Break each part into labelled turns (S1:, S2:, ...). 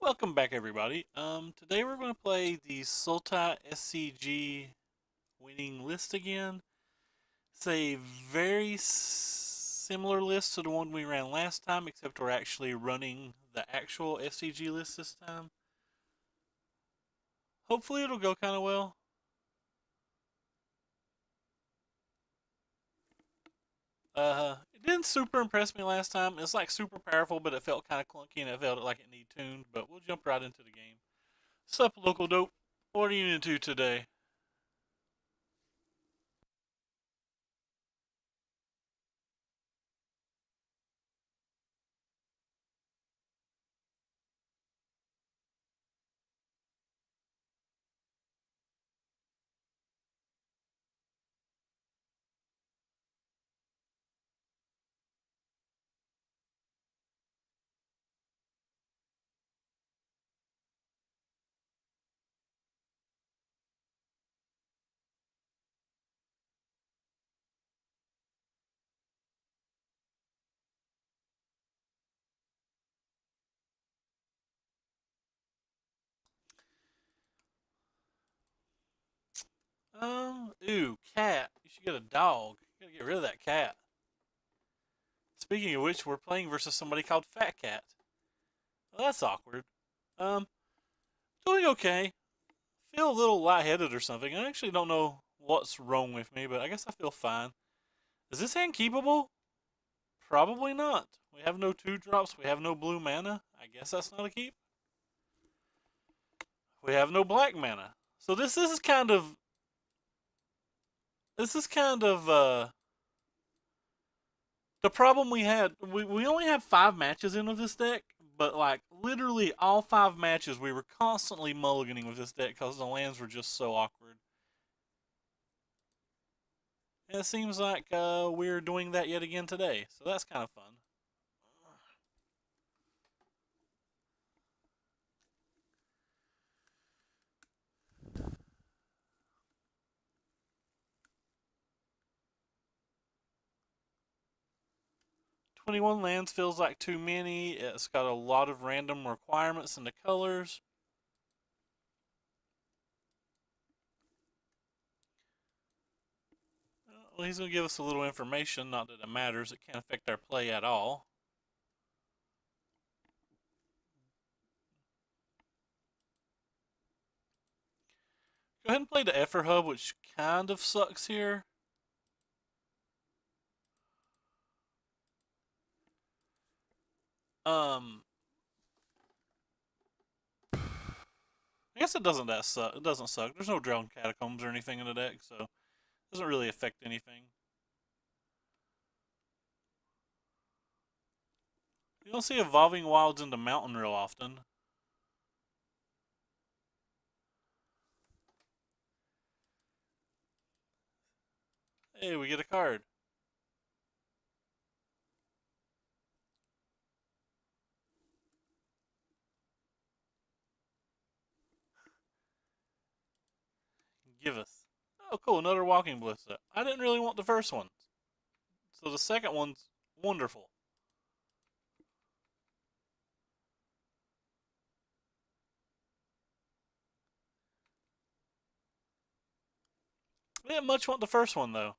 S1: Welcome back, everybody. Today we're going to play the Sultai SCG winning list again. It's a very similar list to the one we ran last time, except we're actually running the actual SCG list this time. Hopefully it'll go kind of well. It didn't super impress me last time. It's like super powerful, but it felt kind of clunky and it felt like it needed tuned. But we'll jump right into the game. Sup, local dope? What are you into today? Ooh, cat. You should get a dog. You gotta get rid of that cat. Speaking of which, we're playing versus somebody called Fat Cat. Well, that's awkward. Um, Doing okay. Feel a little lightheaded or something. I actually don't know what's wrong with me, but I guess I feel fine. Is this hand keepable? Probably not. We have no 2 drops. We have no blue mana. I guess that's not a keep. We have no black mana. So this is kind of the problem we had. We only have 5 matches in with this deck, but like literally all 5 matches we were constantly mulliganing with this deck because the lands were just so awkward. And it seems like we're doing that yet again today, so that's kind of fun. 21 lands feels like too many. It's got a lot of random requirements in the colors. Well, he's going to give us a little information, not that it matters. It can't affect our play at all. Go ahead and play the Effer Hub, which kind of sucks here. Um, I guess it doesn't that suck. It doesn't suck. There's no Drowned Catacombs or anything in the deck, so it doesn't really affect anything. You don't see Evolving Wilds into Mountain real often. Hey, we get a card. Give us. Oh, cool, another Walking Ballista. I didn't really want the first one, so the second one's wonderful. I didn't much want the first one, though.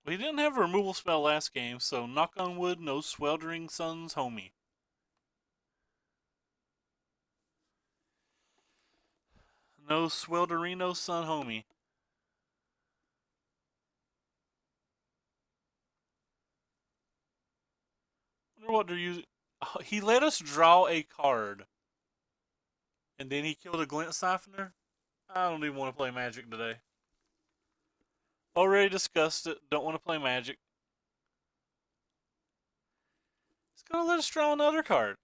S1: We didn't have a removal spell last game, so knock on wood, no Sweltering Suns homie. No Swelderino Sun homie. I wonder what they're using. Oh, he let us draw a card, and then he killed a Glint Siphoner? I don't even want to play Magic today. Already discussed it. Don't want to play Magic. He's gonna let us draw another card.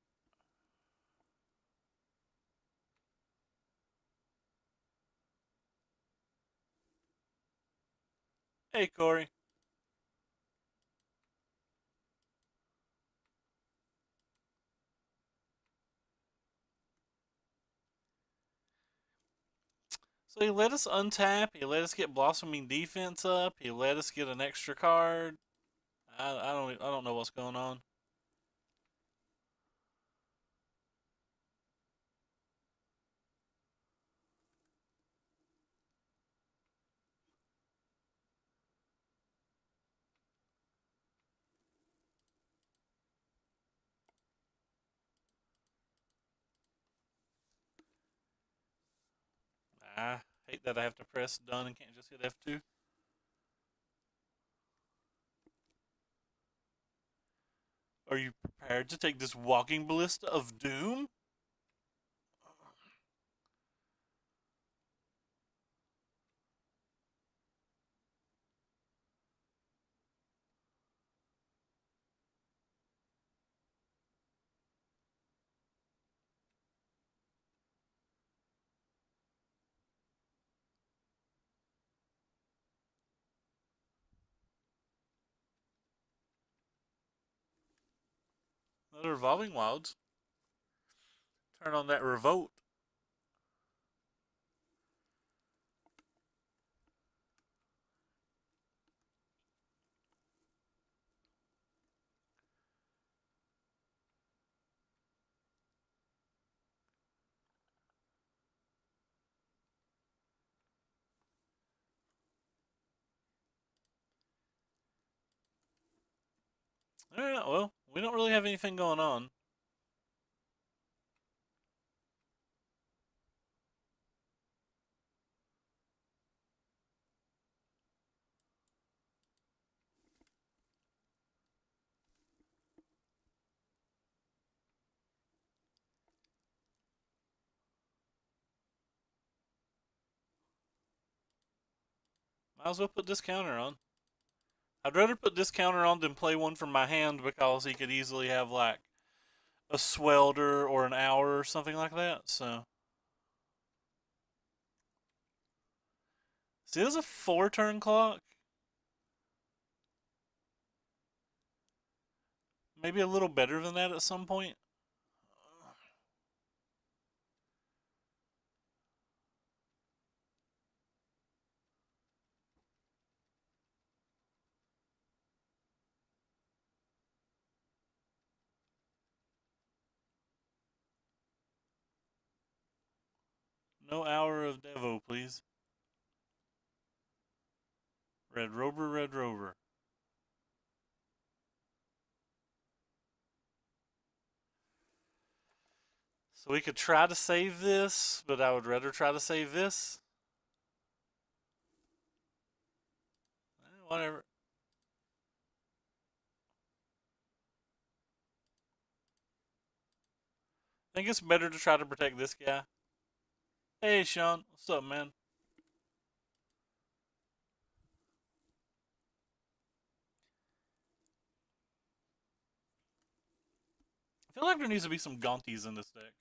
S1: Hey, Corey. So he let us untap. He let us get blossoming defense up. He let us get an extra card. I don't know what's going on. I hate that I have to press done and can't just hit F2. Are you prepared to take this walking ballista of doom? Another revolving wilds. Turn on that revolt. Alright, well, we don't really have anything going on. Might as well put this counter on. I'd rather put this counter on than play one from my hand because he could easily have like a swelter or an hour or something like that. So, see, this is a 4 turn clock. Maybe a little better than that at some point. No hour of Devo, please. Red Rover, Red Rover. So we could try to save this, but I would rather try to save this. Whatever. I think it's better to try to protect this guy. Hey, Sean. What's up, man? I feel like there needs to be some Gaunties in this deck.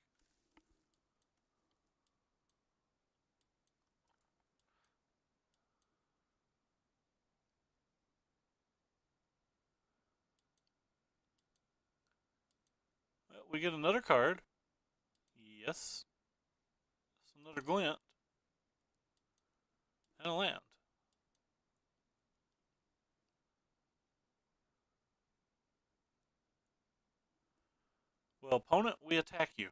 S1: Well, we get another card. Yes. Another glint. And a land. Well, opponent, we attack you.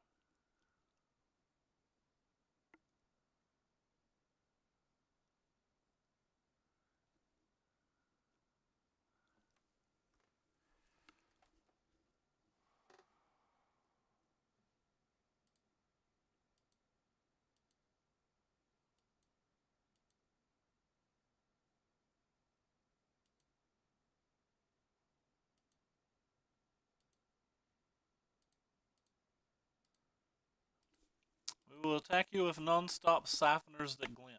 S1: We will attack you with non-stop siphoners that glint.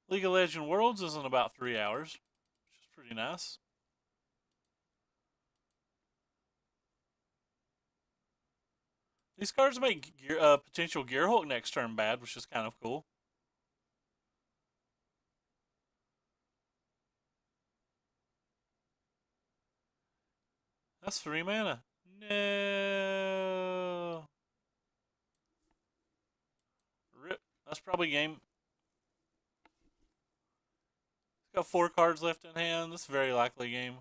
S1: League of Legends Worlds is in about 3 hours, which is pretty nice. These cards make potential Gearhulk next turn bad, which is kind of cool. That's 3 mana. No. That's probably game. Got 4 cards left in hand. This is very likely game.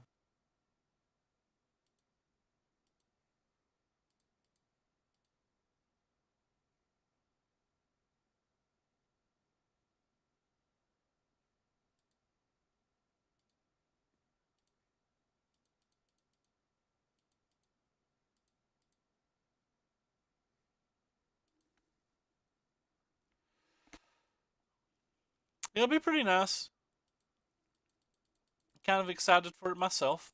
S1: It'll be pretty nice. Kind of excited for it myself.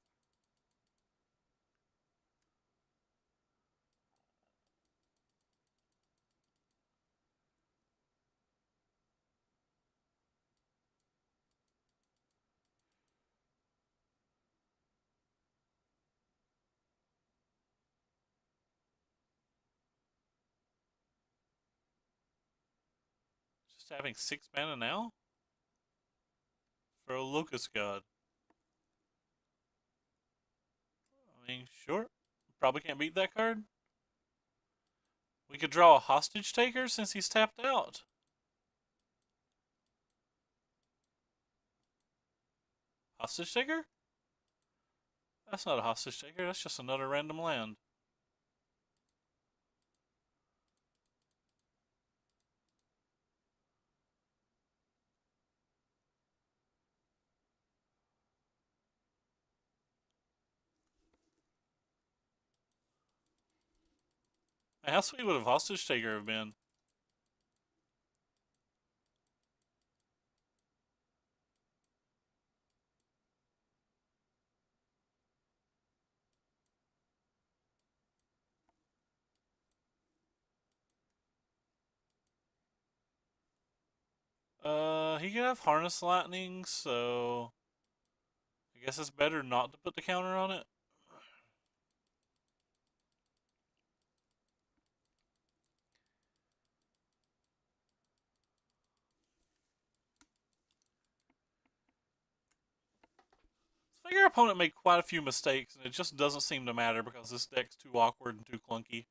S1: Just having 6 mana now for a Locust God. I mean, sure. Probably can't beat that card. We could draw a Hostage Taker since he's tapped out. Hostage Taker? That's not a Hostage Taker, that's just another random land. How sweet would a Hostage Taker have been? He could have Harness Lightning, so I guess it's better not to put the counter on it. I think your opponent made quite a few mistakes, and it just doesn't seem to matter because this deck's too awkward and too clunky.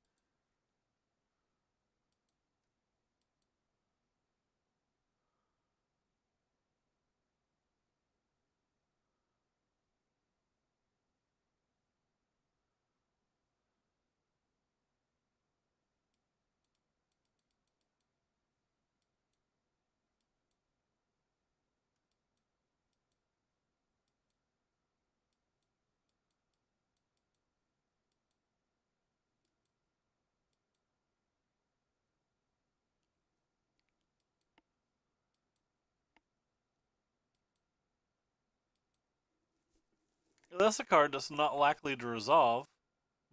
S1: That's a card that's not likely to resolve,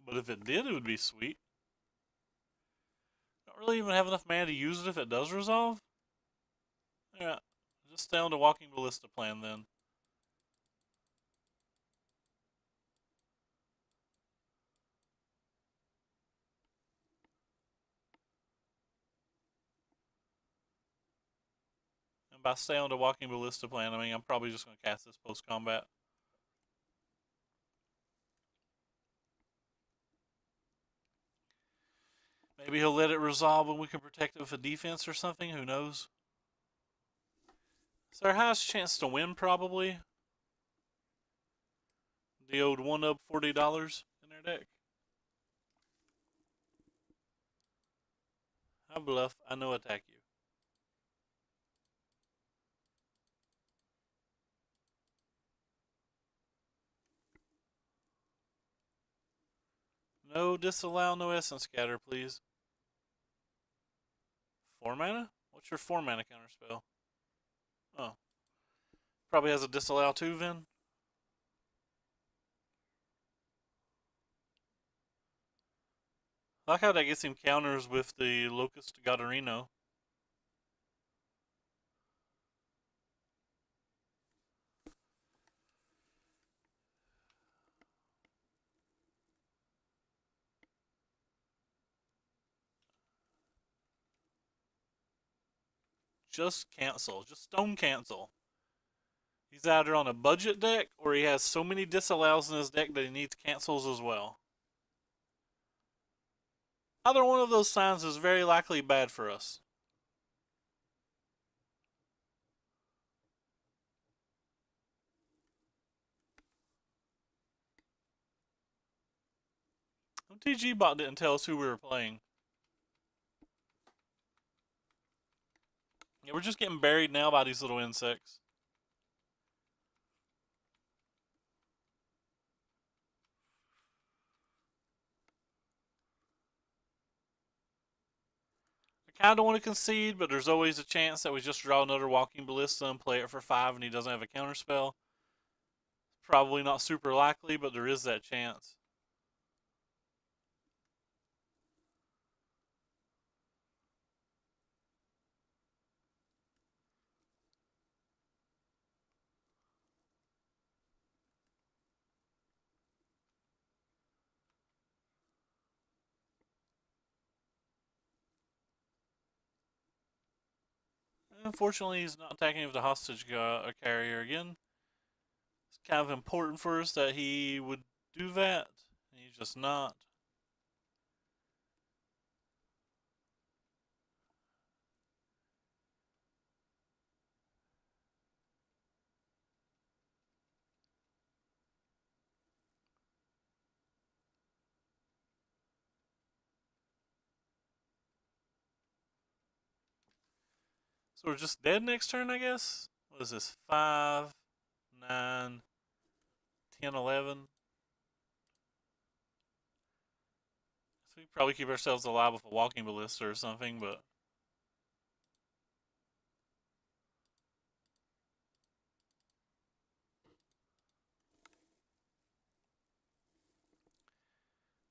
S1: but if it did, it would be sweet. Don't really even have enough mana to use it if it does resolve. Yeah, just stay on the Walking Ballista plan then. And by stay on the Walking Ballista plan, I mean I'm probably just going to cast this post-combat. Maybe he'll let it resolve and we can protect it with a defense or something, who knows. It's our highest chance to win, probably. The old 1-up $40 in their deck. I bluff, I know attack you. No disallow, no essence scatter, please. 4 mana? What's your 4 mana counter spell? Oh. Probably has a disallow too, then. I like how that gets him counters with the Locust Gatorino. Just cancel. Just stone cancel. He's either on a budget deck or he has so many disallows in his deck that he needs cancels as well. Either one of those signs is very likely bad for us. TG bot didn't tell us who we were playing. Yeah, we're just getting buried now by these little insects. I kind of want to concede, but there's always a chance that we just draw another walking ballista and play it for 5 and he doesn't have a counterspell. Probably not super likely, but there is that chance. Unfortunately, he's not attacking with the hostage carrier again. It's kind of important for us that he would do that. He's just not. So we're just dead next turn, I guess? What is this? 5, 9, 10, 11. So we probably keep ourselves alive with a walking ballista or something, but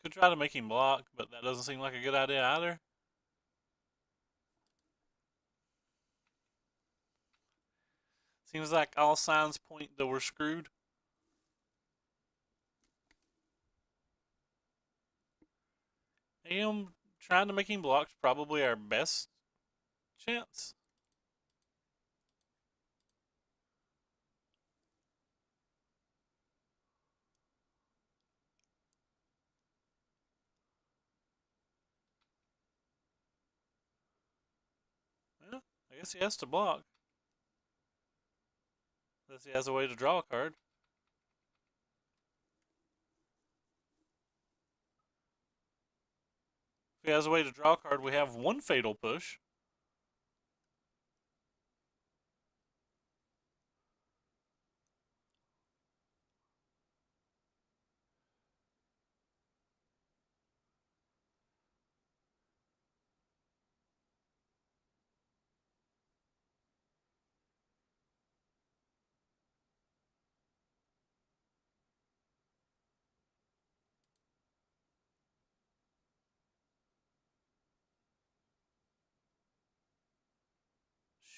S1: could try to make him block, but that doesn't seem like a good idea either. Seems like all signs point that we're screwed. And trying to make him block's probably our best chance. Well, I guess he has to block. Unless he has a way to draw a card. If he has a way to draw a card, we have one fatal push.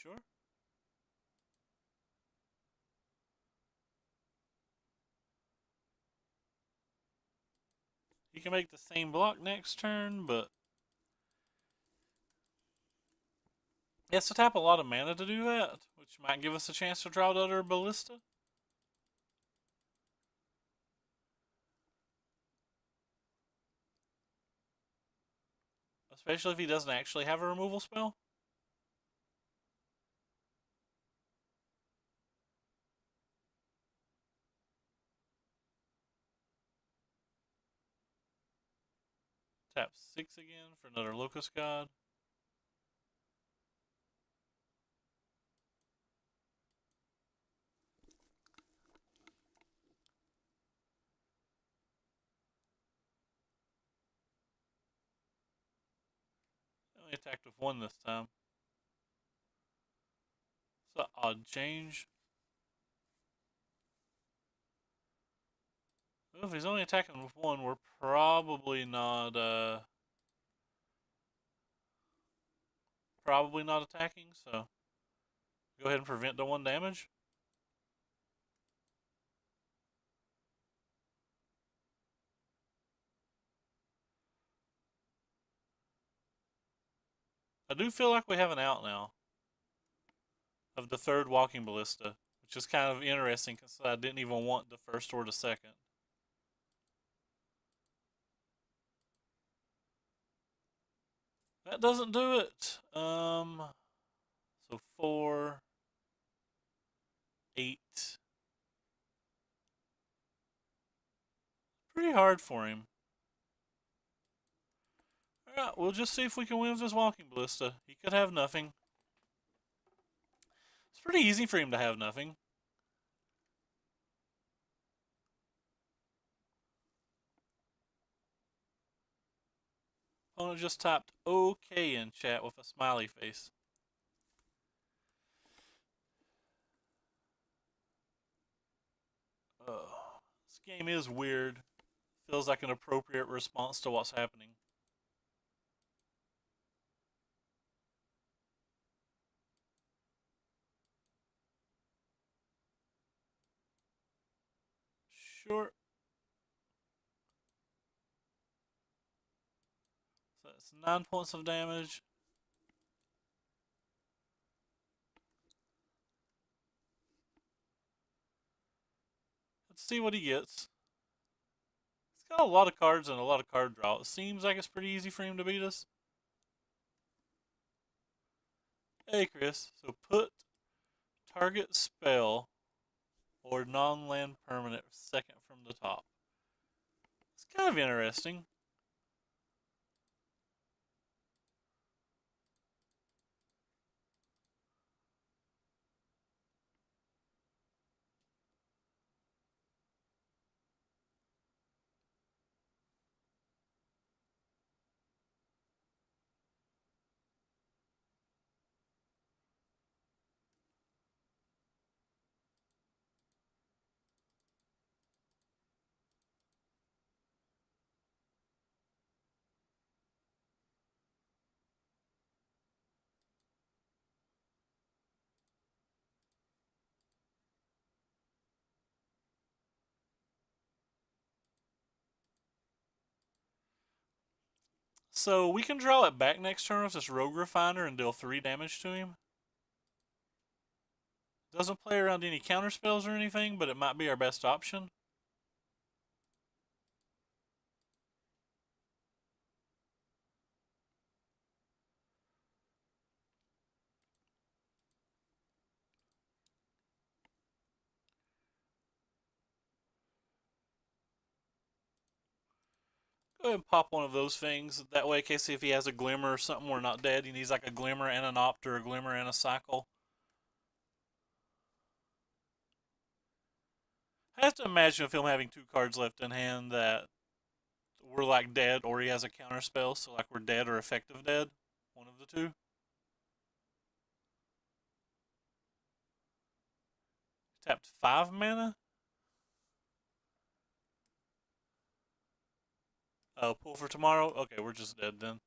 S1: Sure. He can make the same block next turn, but he has to tap a lot of mana to do that, which might give us a chance to draw the other ballista. Especially if he doesn't actually have a removal spell. Tap 6 again for another Locust God. Only attacked with 1 this time. It's an odd change. Well, if he's only attacking with 1, we're probably not attacking, so go ahead and prevent the 1 damage. I do feel like we have an out now of the 3rd walking ballista, which is kind of interesting because I didn't even want the 1st or the 2nd. That doesn't do it. So 4, 8. Pretty hard for him. Alright, we'll just see if we can win with this walking ballista. He could have nothing. It's pretty easy for him to have nothing. Opponent just typed OK in chat with a smiley face. This game is weird. Feels like an appropriate response to what's happening. Sure. So that's 9 points of damage. Let's see what he gets. He's got a lot of cards and a lot of card draw. It seems like it's pretty easy for him to beat us. Hey, Chris. So put target spell or non-land permanent second from the top. It's kind of interesting. So we can draw it back next turn with this Rogue Refiner and deal 3 damage to him. Doesn't play around any counter spells or anything, but it might be our best option. Go ahead and pop one of those things. That way, in case if he has a Glimmer or something, we're not dead. He needs like a Glimmer and an Opt or a Glimmer and a Cycle. I have to imagine with him having 2 cards left in hand that we're like dead or he has a counter spell, so like we're dead or effective dead. One of the two. Tapped 5 mana. Oh, pull for tomorrow? Okay, we're just dead then.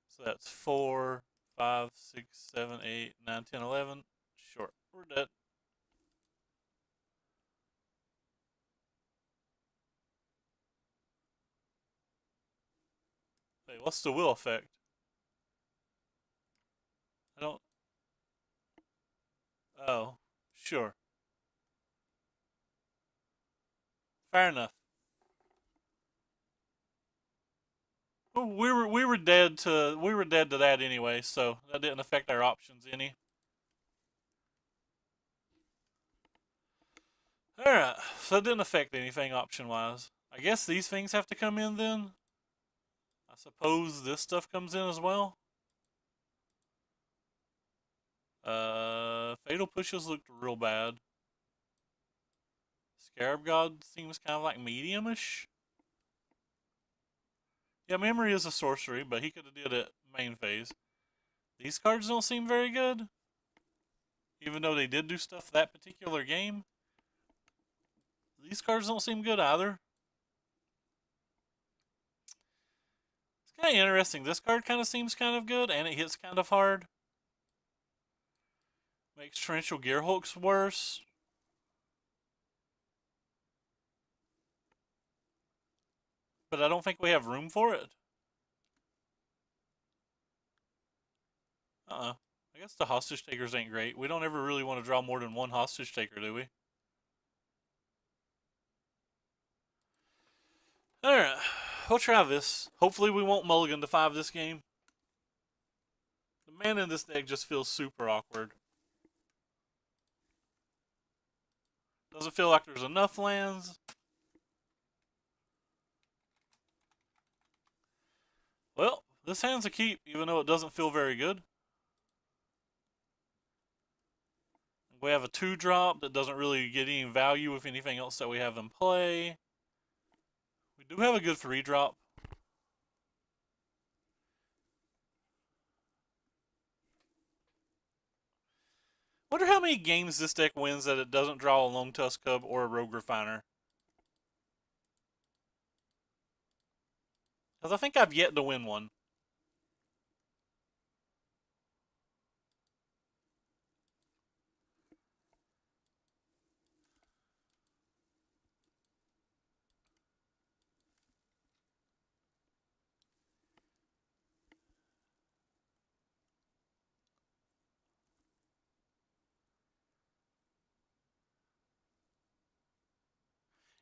S1: So that's 4, 5, 6, 7, 8, 9, 10, 11. Sure, we're dead. Hey, what's the will effect? I don't... Oh, sure. Fair enough. Well, we were dead to that anyway, so that didn't affect our options any. Alright, so it didn't affect anything option-wise. I guess these things have to come in then? I suppose this stuff comes in as well? Fatal Pushes looked real bad. Scarab God seems kind of like medium-ish. Yeah, Memory is a sorcery, but he could have did it main phase. These cards don't seem very good. Even though they did do stuff that particular game. These cards don't seem good either. It's kind of interesting. This card kind of seems kind of good, and it hits kind of hard. Makes Torrential Gearhulks worse. But I don't think we have room for it. I guess the Hostage Takers ain't great. We don't ever really want to draw more than 1 Hostage Taker, do we? Alright, we'll try this. Hopefully we won't mulligan to 5 this game. The mana in this deck just feels super awkward. Doesn't feel like there's enough lands. Well, This hand's a keep, even though it doesn't feel very good. We have a 2-drop that doesn't really get any value with anything else that we have in play. We do have a good 3-drop. Wonder how many games this deck wins that it doesn't draw a Long Tusk Cub or a Rogue Refiner. Because I think I've yet to win one.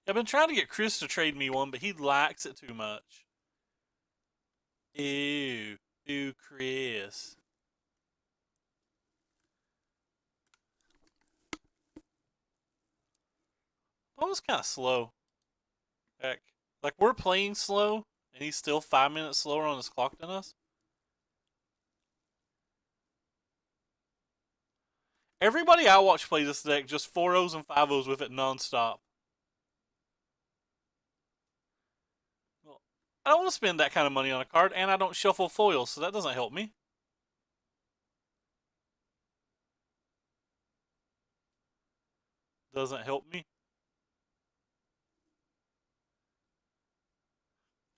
S1: I've been trying to get Chris to trade me one, but he likes it too much. Ew. Ew, Chris. That was kind of slow. Heck. Like, we're playing slow, and he's still 5 minutes slower on his clock than us. Everybody I watch play this deck just 4-0s and 5-0s with it nonstop. Well, I don't want to spend that kind of money on a card, and I don't shuffle foils, so that doesn't help me. Doesn't help me.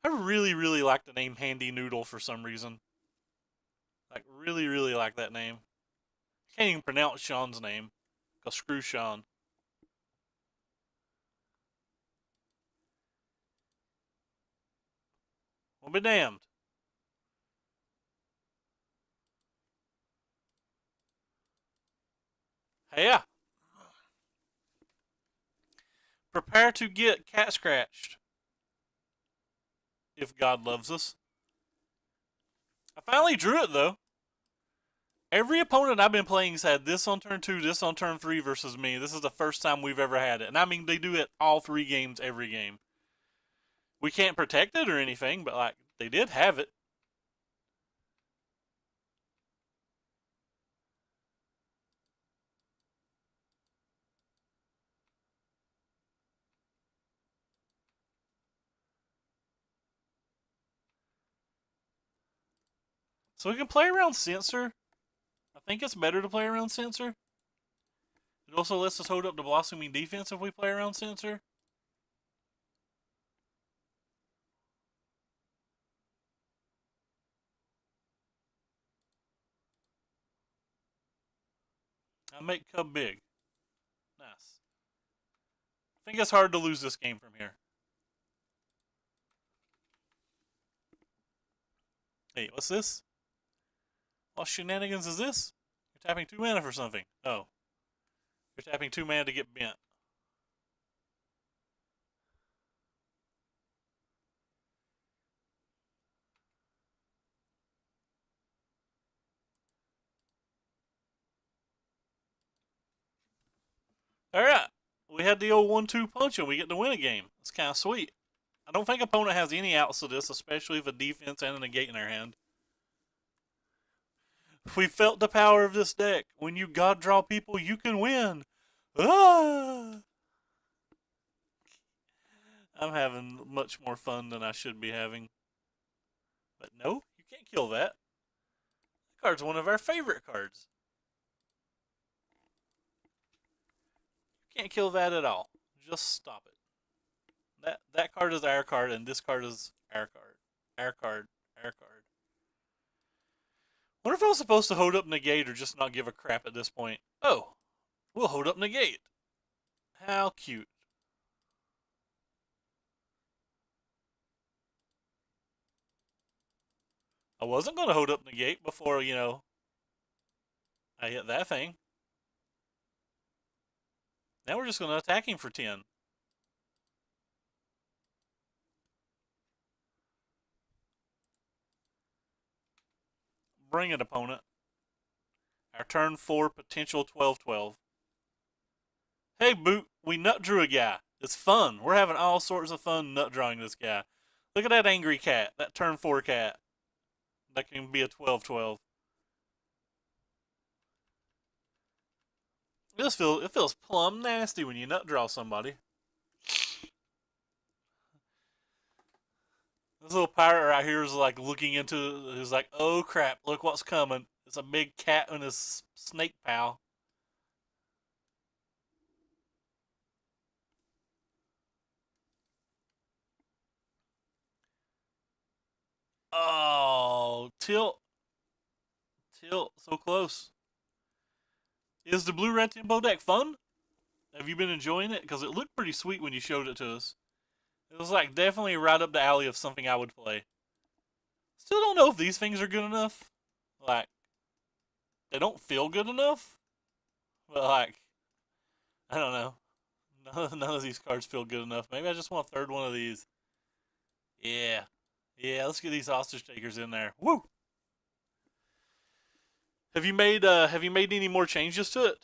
S1: I really, really like the name Handy Noodle for some reason. Like, really, really like that name. I can't even pronounce Sean's name. Because screw Sean. Well, be damned. Hey, yeah. Prepare to get cat scratched. If God loves us. I finally drew it, though. Every opponent I've been playing has had this on turn 2, this on turn 3 versus me. This is the first time we've ever had it. And I mean, they do it all 3 games every game. We can't protect it or anything, but, like, they did have it. So we can play around Censor. I think it's better to play around Censor. It also lets us hold up the Blossoming Defense if we play around Censor. I make Cub big. Nice. I think it's hard to lose this game from here. Hey, what's this? What shenanigans is this? You're tapping 2 mana for something. Oh. You're tapping 2 mana to get bent. Alright. We had the old 1-2 punch and we get to win a game. It's kind of sweet. I don't think opponent has any outs to this, especially with a defense and a negate in their hand. We felt the power of this deck. When you god draw people, you can win. Ah! I'm having much more fun than I should be having. But no, you can't kill that. That card's one of our favorite cards. You can't kill that at all. Just stop it. That card is our card, and this card is our card. Our card. Our card. Wonder if I was supposed to hold up negate or just not give a crap at this point. Oh, we'll hold up negate. How cute. I wasn't going to hold up negate before, you know, I hit that thing. Now we're just going to attack him for 10. Bring it, opponent. Our turn 4 potential 12-12. Hey, Boot, we nut drew a guy. It's fun. We're having all sorts of fun nut drawing this guy. Look at that angry cat, that turn 4 cat. that can be a 12-12. It feels plumb nasty when you nut draw somebody. This little pirate right here is like looking into. He's like, oh crap! Look what's coming! It's a big cat and his snake pal. Oh, tilt, so close. Is the blue red tempo deck fun? Have you been enjoying it? Because it looked pretty sweet when you showed it to us. It was like definitely right up the alley of something I would play. Still don't know if these things are good enough. Like, they don't feel good enough. But like, I don't know. None of these cards feel good enough. Maybe I just want a third one of these. Yeah. Yeah, let's get these hostage takers in there. Woo! Have you made any more changes to it?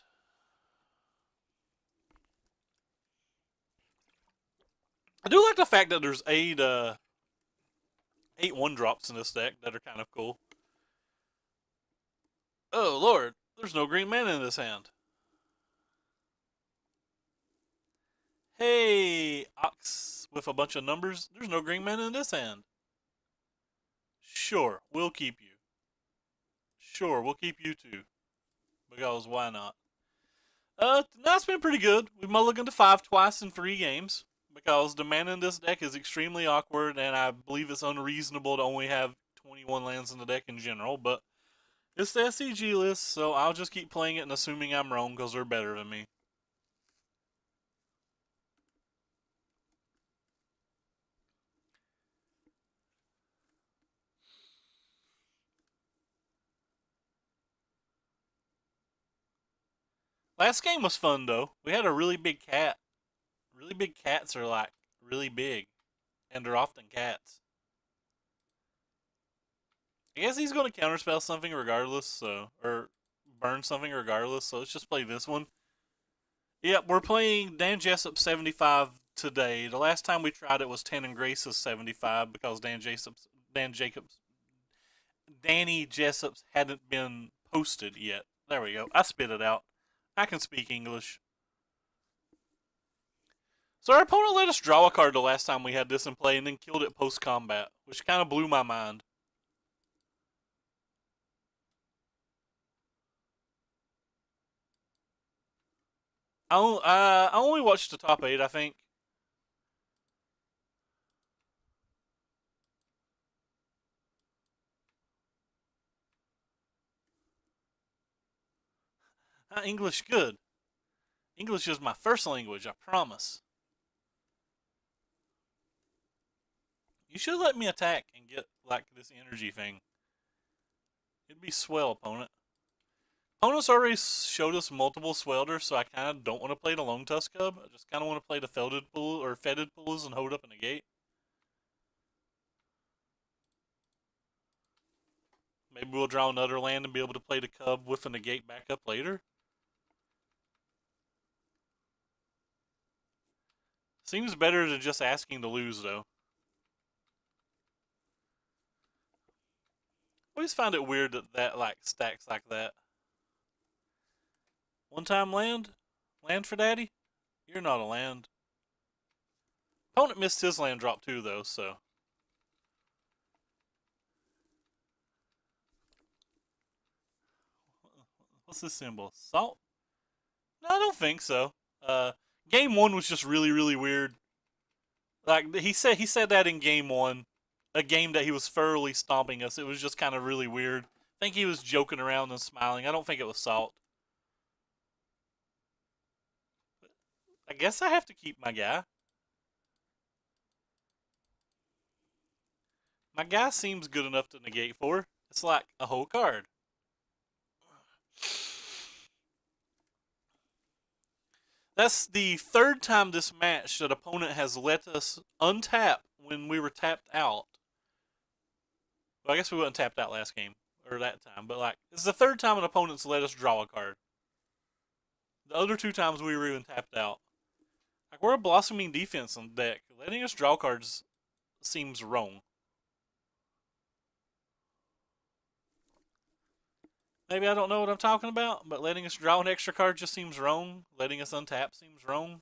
S1: I do like the fact that there's eight one drops in this deck that are kind of cool. Oh lord, there's no green mana in this hand. Hey, Ox with a bunch of numbers. There's no green mana in this hand. Sure, we'll keep you. Sure, we'll keep you too. Because why not? That's been pretty good. We've mulliganed to 5 twice in 3 games. Because the mana in this deck is extremely awkward, and I believe it's unreasonable to only have 21 lands in the deck in general, but it's the SCG list, so I'll just keep playing it and assuming I'm wrong because they're better than me. Last game was fun though. We had a really big cat. Really big cats are like really big, and they're often cats. I guess he's going to counterspell something regardless, so or burn something regardless. So let's just play this one. Yep, we're playing Dan Jessup 75 today. The last time we tried it was Tan and Grace's 75 because Danny Jessup's hadn't been posted yet. There we go. I spit it out. I can speak English. So our opponent let us draw a card the last time we had this in play and then killed it post-combat, which kind of blew my mind. I only watched the top 8, I think. English good. English is my first language, I promise. You should let me attack and get, like, this energy thing. It'd be swell, opponent. Opponents already showed us multiple Swelder, so I kind of don't want to play the Lone Tusk Cub. I just kind of want to play the Felded Pool or Fetid Pools and hold up in the gate. Maybe we'll draw another land and be able to play the Cub with a negate back up later. Seems better than just asking to lose, though. I always find it weird that like stacks like that. One time land? Land for daddy? You're not a land. Opponent missed his land drop too, though, so. What's this symbol? Salt? No, I don't think so. Game 1 was just really, really weird. Like he said that in game 1, a game that he was thoroughly stomping us. It was just kind of really weird. I think he was joking around and smiling. I don't think it was salt. I guess I have to keep my guy. My guy seems good enough to negate for. It's like a whole card. That's the third time this match that opponent has let us untap when we were tapped out. Well, I guess we wasn't tapped out last game, or that time, but like, it's the third time an opponent's let us draw a card. The other 2 times we were even tapped out. Like, we're a blossoming defense on deck. Letting us draw cards seems wrong. Maybe I don't know what I'm talking about, but letting us draw an extra card just seems wrong. Letting us untap seems wrong.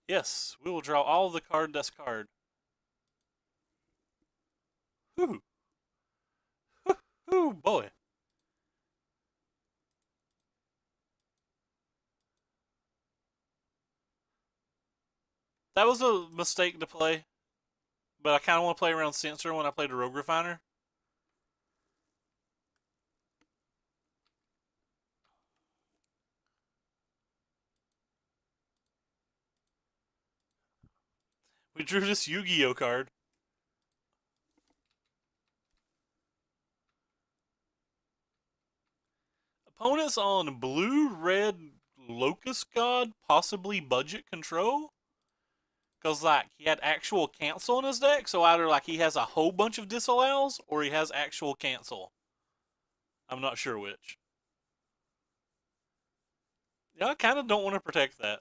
S1: Yes, we will draw all the card discard. Whew. Whew, boy. That was a mistake to play, but I kind of want to play around Censor when I played the Rogue Refiner. We drew this Yu-Gi-Oh card. Opponents on blue, red, Locust God, possibly budget control. Because, like, he had actual cancel in his deck, so either, like, he has a whole bunch of disallows, or he has actual cancel. I'm not sure which. Yeah, I kind of don't want to protect that.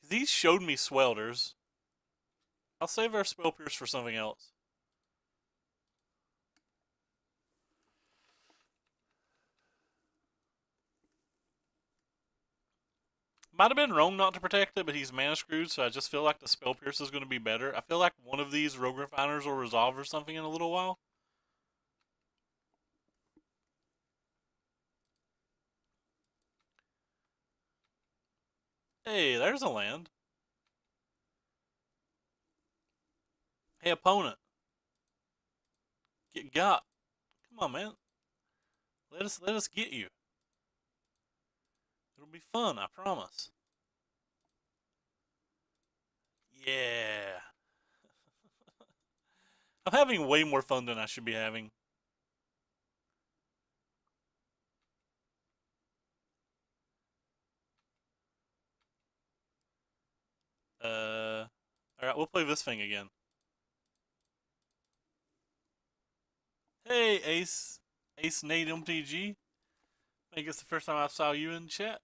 S1: These showed me Swelters. I'll save our Spell Pierce for something else. Might have been wrong not to protect it, but he's mana screwed, so I just feel like the Spell Pierce is going to be better. I feel like one of these Rogue Refiners will resolve or something in a little while. Hey, there's a land. Hey, opponent. Get got. Come on, man. Let us get you. It'll be fun, I promise. Yeah. I'm having way more fun than I should be having. Alright, we'll play this thing again. Hey, Ace Nate MTG. I think it's the first time I saw you in chat.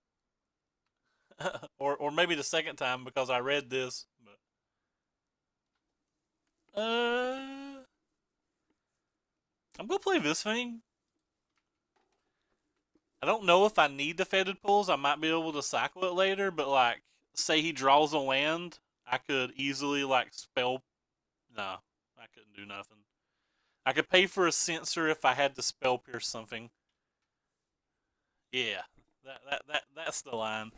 S1: or maybe the second time because I read this. But I'm gonna play this thing. I don't know if I need the fetid pulls. I might be able to cycle it later, but like, say he draws a land, I could easily like spell. No, I couldn't do nothing. I could pay for a censor if I had to spell pierce something. Yeah, that's the line.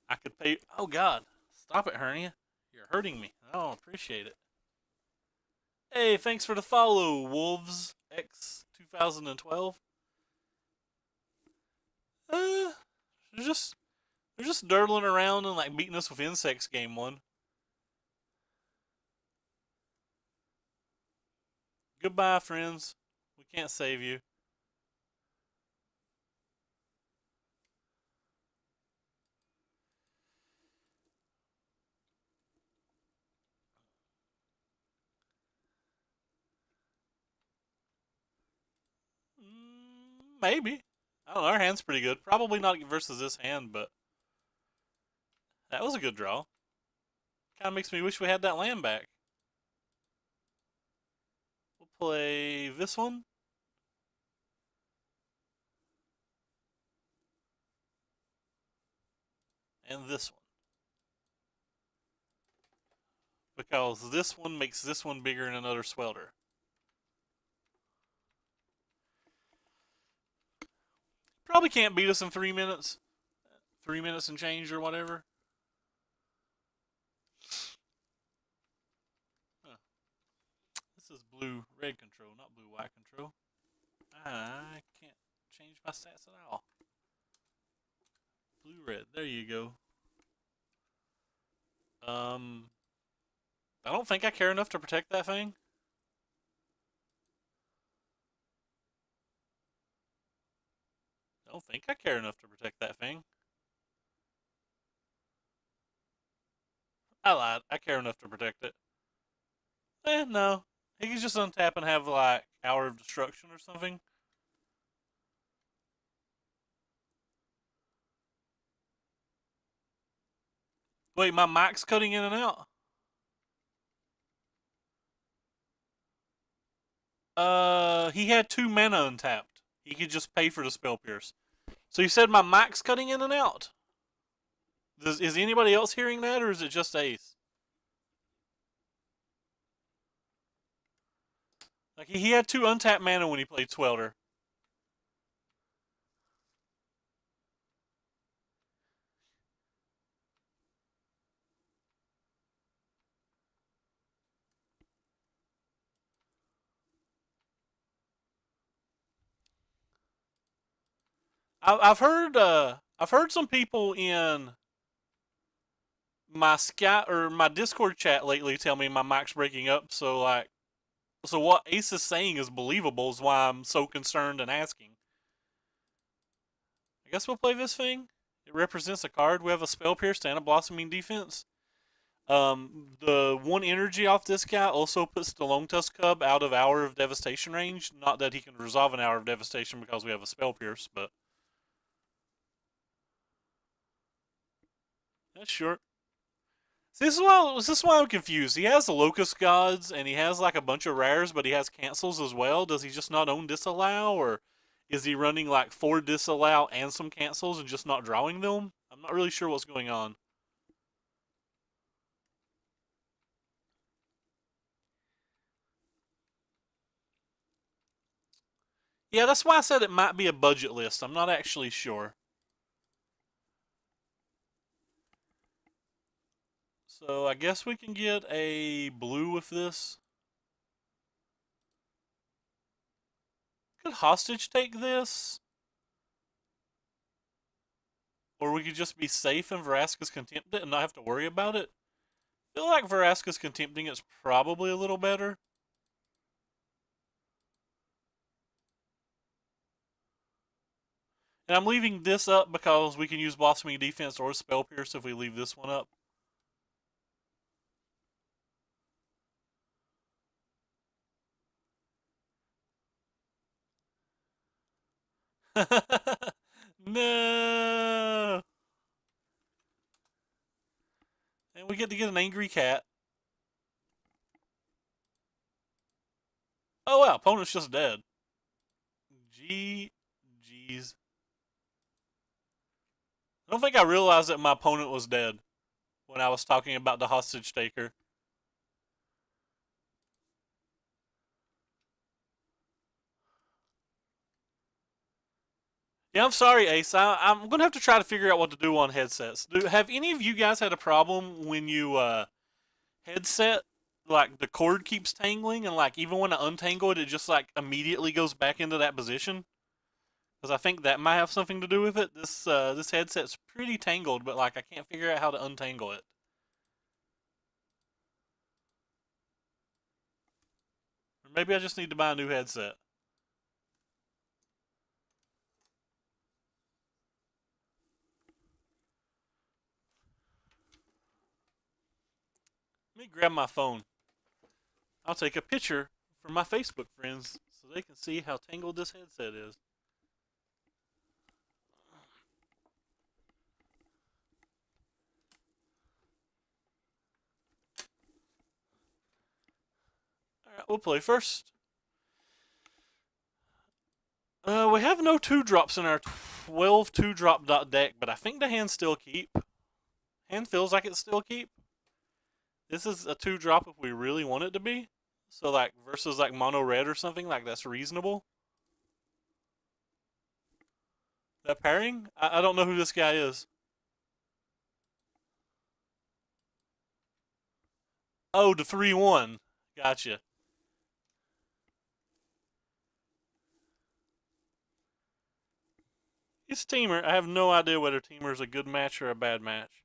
S1: I could pay. Oh God, stop it, hernia! You're hurting me. I don't appreciate it. Hey, thanks for the follow, Wolves X 2012. Uh, they're just they're just dirtling around and like beating us with insects game one. Goodbye, friends. We can't save you. Maybe. I don't know. Our hand's pretty good. Probably not versus this hand, but that was a good draw. Kind of makes me wish we had that land back. We'll play this one. And this one. Because this one makes this one bigger than another swelter. Probably can't beat us in 3 minutes. 3 minutes and change or whatever. Huh. This is blue-red control, not blue-white control. I can't change my stats at all. Blue-red, there you go. I don't think I care enough to protect that thing. I don't think I care enough to protect that thing. I lied. I care enough to protect it. No. He can just untap and have, like, Hour of Destruction or something. Wait, my mic's cutting in and out. He had 2 mana untapped. He could just pay for the spell pierce. So you said my mic's cutting in and out. Is anybody else hearing that, or is it just Ace? Like he had 2 untapped mana when he played Swelter. I've heard some people in my Skype or my Discord chat lately tell me my mic's breaking up. So what Ace is saying is believable. Is why I'm so concerned and asking. I guess we'll play this thing. It represents a card. We have a Spell Pierce and a Blossoming Defense. The 1 energy off this guy also puts the Lone Tusk Cub out of Hour of Devastation range. Not that he can resolve an Hour of Devastation because we have a Spell Pierce, but that's short. See, this is why I'm confused. He has the Locust Gods and he has like a bunch of rares, but he has cancels as well. Does he just not own Disallow, or is he running like 4 Disallow and some cancels and just not drawing them? I'm not really sure what's going on. Yeah, that's why I said it might be a budget list. I'm not actually sure. So I guess we can get a blue with this. Could hostage take this? Or we could just be safe and Vraska's contempt it and not have to worry about it. I feel like Vraska's contempting it's probably a little better. And I'm leaving this up because we can use Blossoming Defense or Spell Pierce if we leave this one up. No! And we get to get an angry cat. Oh wow, opponent's just dead. Jeez. I don't think I realized that my opponent was dead when I was talking about the hostage taker. Yeah, I'm sorry, Ace. I'm gonna have to try to figure out what to do on headsets. Have any of you guys had a problem when you headset, like the cord keeps tangling, and like even when I untangle it, it just like immediately goes back into that position? Because I think that might have something to do with it. This headset's pretty tangled, but like I can't figure out how to untangle it. Or maybe I just need to buy a new headset. Let me grab my phone. I'll take a picture for my Facebook friends so they can see how tangled this headset is. Alright, we'll play first. We have no 2-drops in our 12 2-drop deck, but I think the hand still keep. Hand feels like it's still keep. This is a 2-drop if we really want it to be. So like versus like mono red or something, like that's reasonable. That pairing? I don't know who this guy is. Oh, the 3-1. Gotcha. He's Teamer. I have no idea whether Teamer is a good match or a bad match.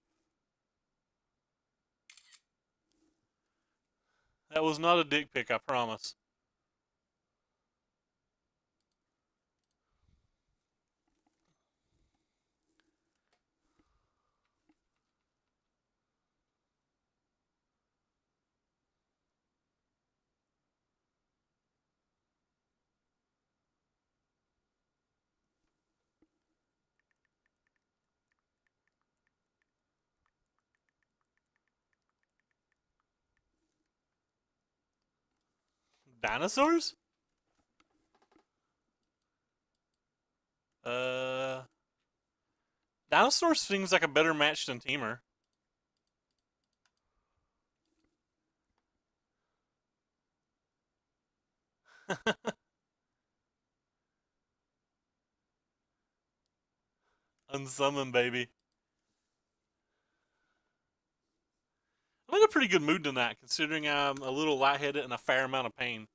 S1: That was not a dick pic, I promise. Dinosaurs? Uh, Dinosaurs seems like a better match than Teamer. Unsummon, baby. I'm in a pretty good mood tonight, considering I'm a little lightheaded and a fair amount of pain.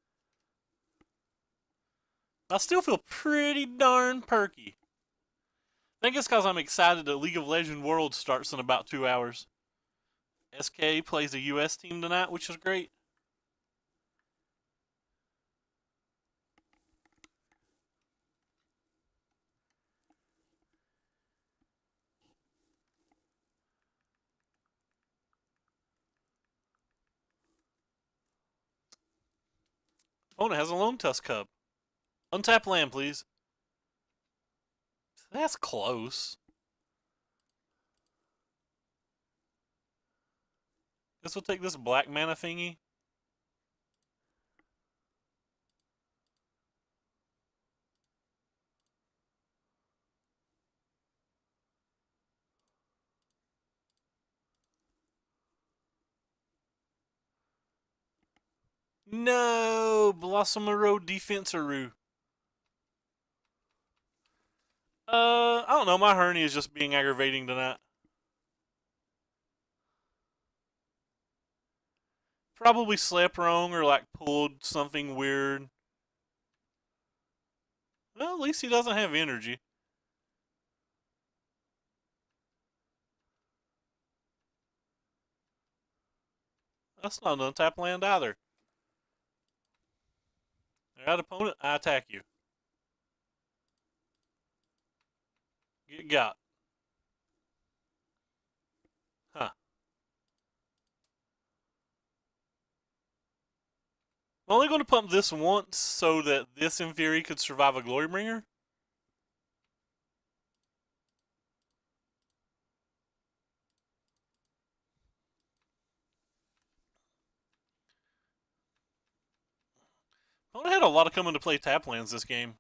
S1: I still feel pretty darn perky. I think it's because I'm excited that League of Legends World starts in about 2 hours. SK plays a US team tonight, which is great. Opponent has a Lone Tusk Cub. Untap land, please. That's close. Guess we'll take this black mana thingy. No! Blossomaro Defensoroo. I don't know. My hernia is just being aggravating tonight. Probably slept wrong or like pulled something weird. Well, at least he doesn't have energy. That's not an untap land either. I got opponent, I attack you. Get got. Huh. I'm only going to pump this once so that this, in theory, could survive a Glorybringer. Opponent had a lot of coming to play tap lands this game.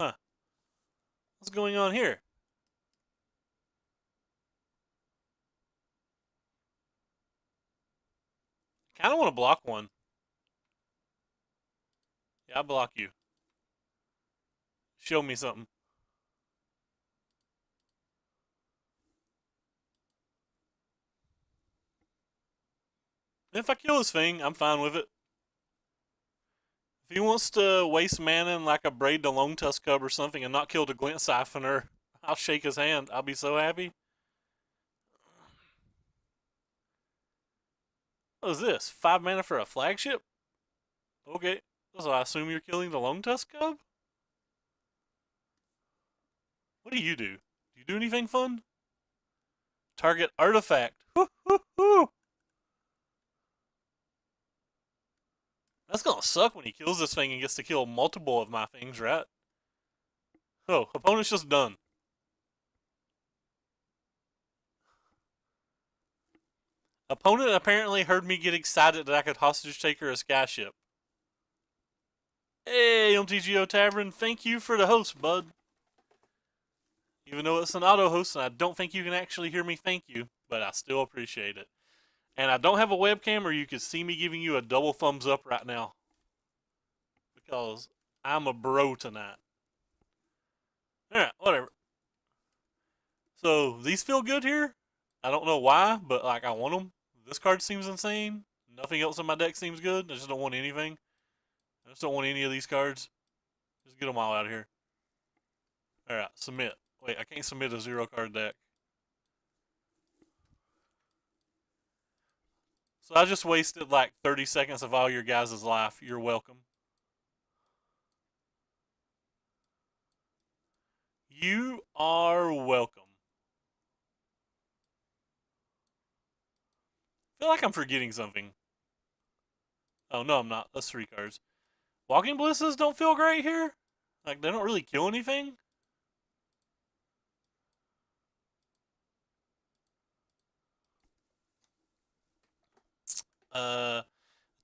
S1: Huh. What's going on here? Kind of want to block one. Yeah, I block you. Show me something. If I kill this thing, I'm fine with it. If he wants to waste mana and like a Braid the Lone Tusk Cub or something and not kill the Glint Siphoner, I'll shake his hand. I'll be so happy. What is this? 5 mana for a flagship? Okay. So I assume you're killing the Lone Tusk Cub? What do? Do you do anything fun? Target artifact. Woo, woo, woo. That's gonna suck when he kills this thing and gets to kill multiple of my things, right? Oh, opponent's just done. Opponent apparently heard me get excited that I could hostage take her a skyship. Hey, MTGO Tavern, thank you for the host, bud. Even though it's an auto host and I don't think you can actually hear me thank you, but I still appreciate it. And I don't have a webcam or you could see me giving you a double thumbs up right now. Because I'm a bro tonight. Alright, whatever. So, these feel good here. I don't know why, but like I want them. This card seems insane. Nothing else in my deck seems good. I just don't want anything. I just don't want any of these cards. Just get them all out of here. Alright, submit. Wait, I can't submit a 0-card deck. So I just wasted like 30 seconds of all your guys' life. You're welcome. You are welcome. I feel like I'm forgetting something. Oh, no, I'm not. That's 3 cards. Walking Blisses don't feel great here. Like, they don't really kill anything. Uh,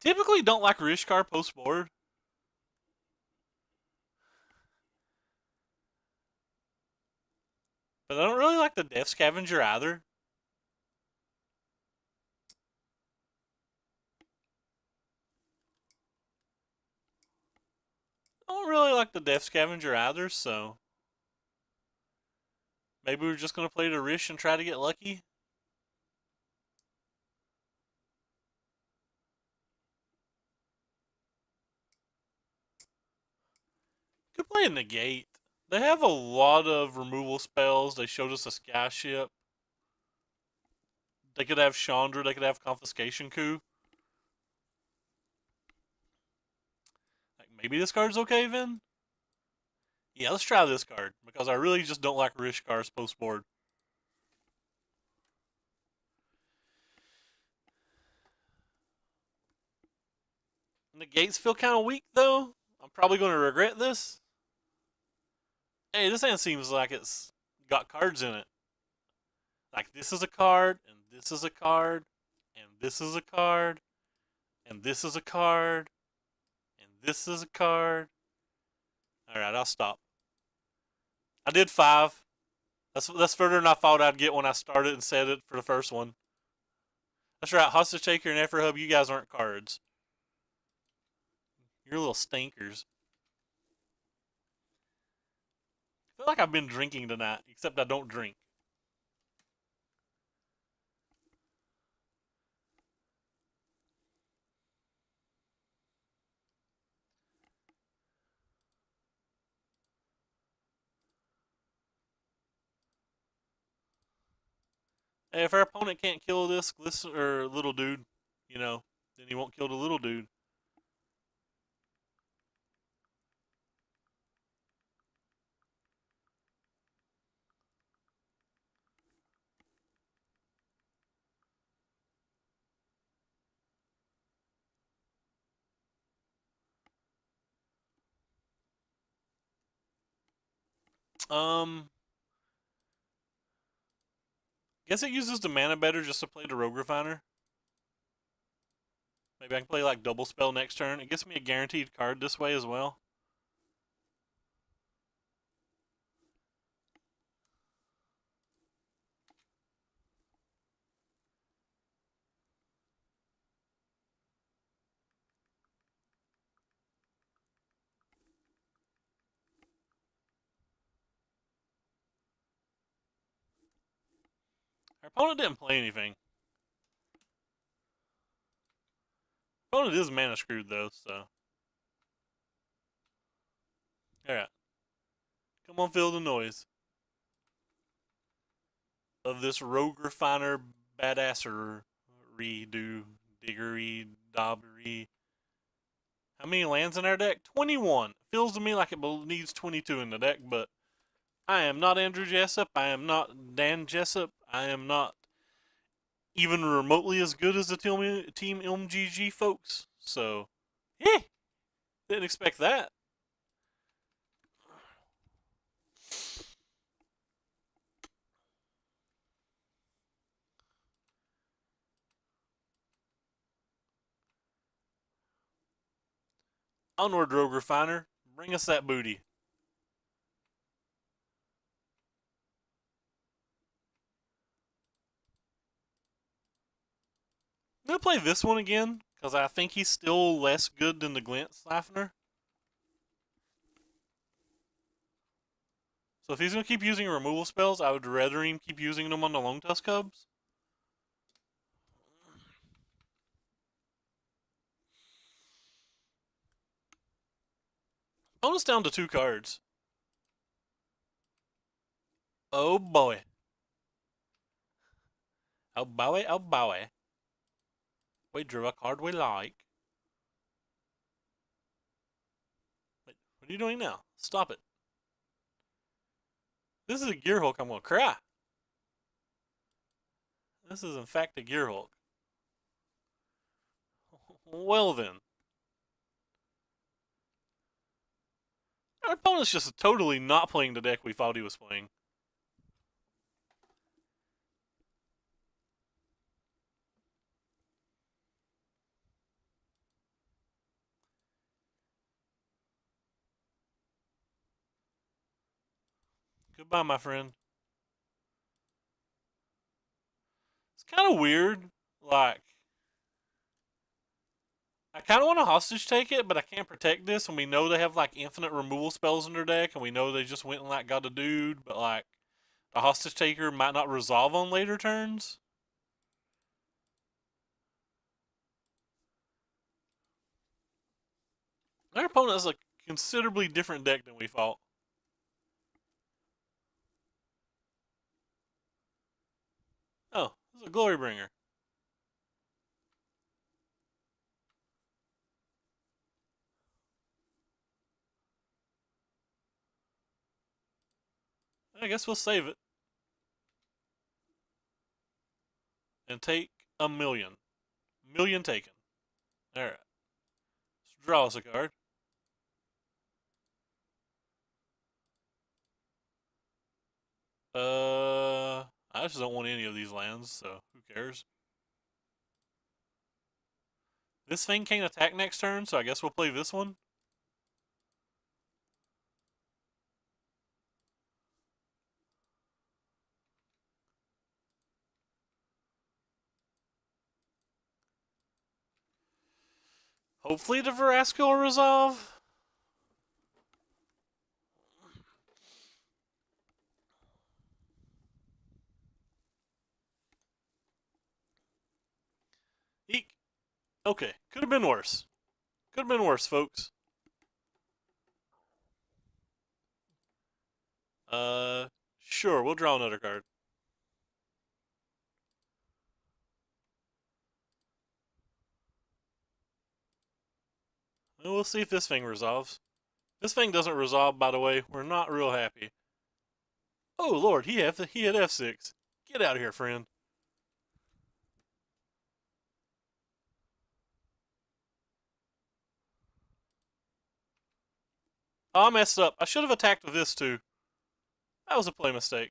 S1: typically don't like Rishkar post board. But I don't really like the Death Scavenger either. I don't really like the Death Scavenger either, so maybe we're just going to play the Rish and try to get lucky. Could play a Negate. They have a lot of removal spells. They showed us a Sky Ship. They could have Chandra. They could have Confiscation Coup. Like maybe this card's okay then? Yeah, let's try this card because I really just don't like Rishkar's post board. Negates feel kind of weak though. I'm probably going to regret this. Hey, this hand seems like it's got cards in it. Like this is a card, and this is a card, and this is a card, and this is a card, and this is a card. Alright, I'll stop. I did 5. That's further than I thought I'd get when I started and said it for the first one. That's right, Hostage Taker and Effort Hub, you guys aren't cards. You're little stinkers. I feel like I've been drinking tonight, except I don't drink. Hey, if our opponent can't kill this or little dude, you know, then he won't kill the little dude. Guess it uses the mana better just to play the Rogue Refiner. Maybe I can play like double spell next turn. It gets me a guaranteed card this way as well. Our opponent didn't play anything. Our opponent is mana screwed though, so. Alright. Come on, feel the noise of this Rogue Refiner badassery do diggery dobbery. How many lands in our deck? 21. Feels to me like it needs 22 in the deck, but I am not Andrew Jessup. I am not Dan Jessup. I am not even remotely as good as the Team MGG folks. So, yeah, didn't expect that. Onward, Rogue Refiner. Bring us that booty. I'm going to play this one again, because I think he's still less good than the Glint Slafner. So if he's going to keep using removal spells, I would rather him keep using them on the Lone Tusk Cubs. Bonus down to 2 cards. Oh boy. Oh boy, oh boy. We drew a card we like. Wait, what are you doing now? Stop it. This is a Gear Hulk, I'm going to cry. This is in fact a Gear Hulk. Well then. Our opponent's just totally not playing the deck we thought he was playing. Goodbye, my friend. It's kind of weird. Like, I kind of want to hostage take it, but I can't protect this, and we know they have like infinite removal spells in their deck, and we know they just went and like got a dude, but like the hostage taker might not resolve on later turns. Our opponent has a considerably different deck than we thought. Oh, this is a Glory Bringer. I guess we'll save it and take a million. Million taken. Alright. Let's draw us a card. I just don't want any of these lands, so who cares? This thing can't attack next turn, so I guess we'll play this one. Hopefully the Verasco will resolve. Eek. Okay, could have been worse. Could have been worse, folks. Sure, we'll draw another card. And we'll see if this thing resolves. This thing doesn't resolve, by the way. We're not real happy. Oh Lord, he had F6. Get out of here, friend. Oh, I messed up. I should have attacked with this too. That was a play mistake.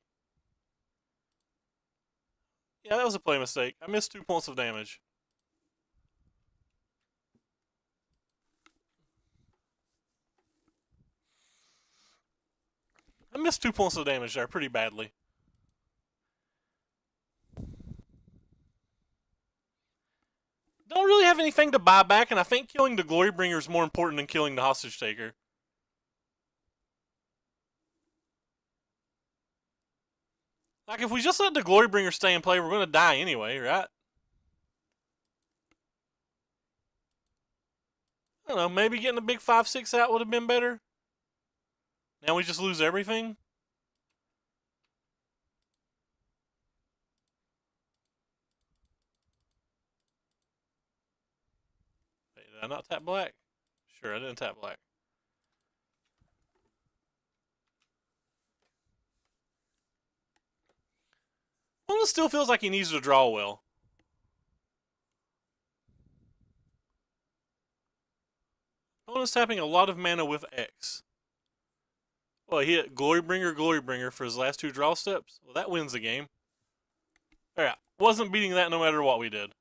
S1: Yeah, that was a play mistake. I missed 2 points of damage. I missed 2 points of damage there pretty badly. Don't really have anything to buy back, and I think killing the Glorybringer is more important than killing the Hostage Taker. Like, if we just let the Glorybringer stay in play, we're going to die anyway, right? I don't know, maybe getting a big 5/6 out would have been better. Now we just lose everything? Wait, did I not tap black? Sure, I didn't tap black. Well, it still feels like he needs to draw well. Opponent's tapping a lot of mana with X. Well, he hit Glorybringer for his last 2 draw steps. Well, that wins the game. Alright, wasn't beating that no matter what we did.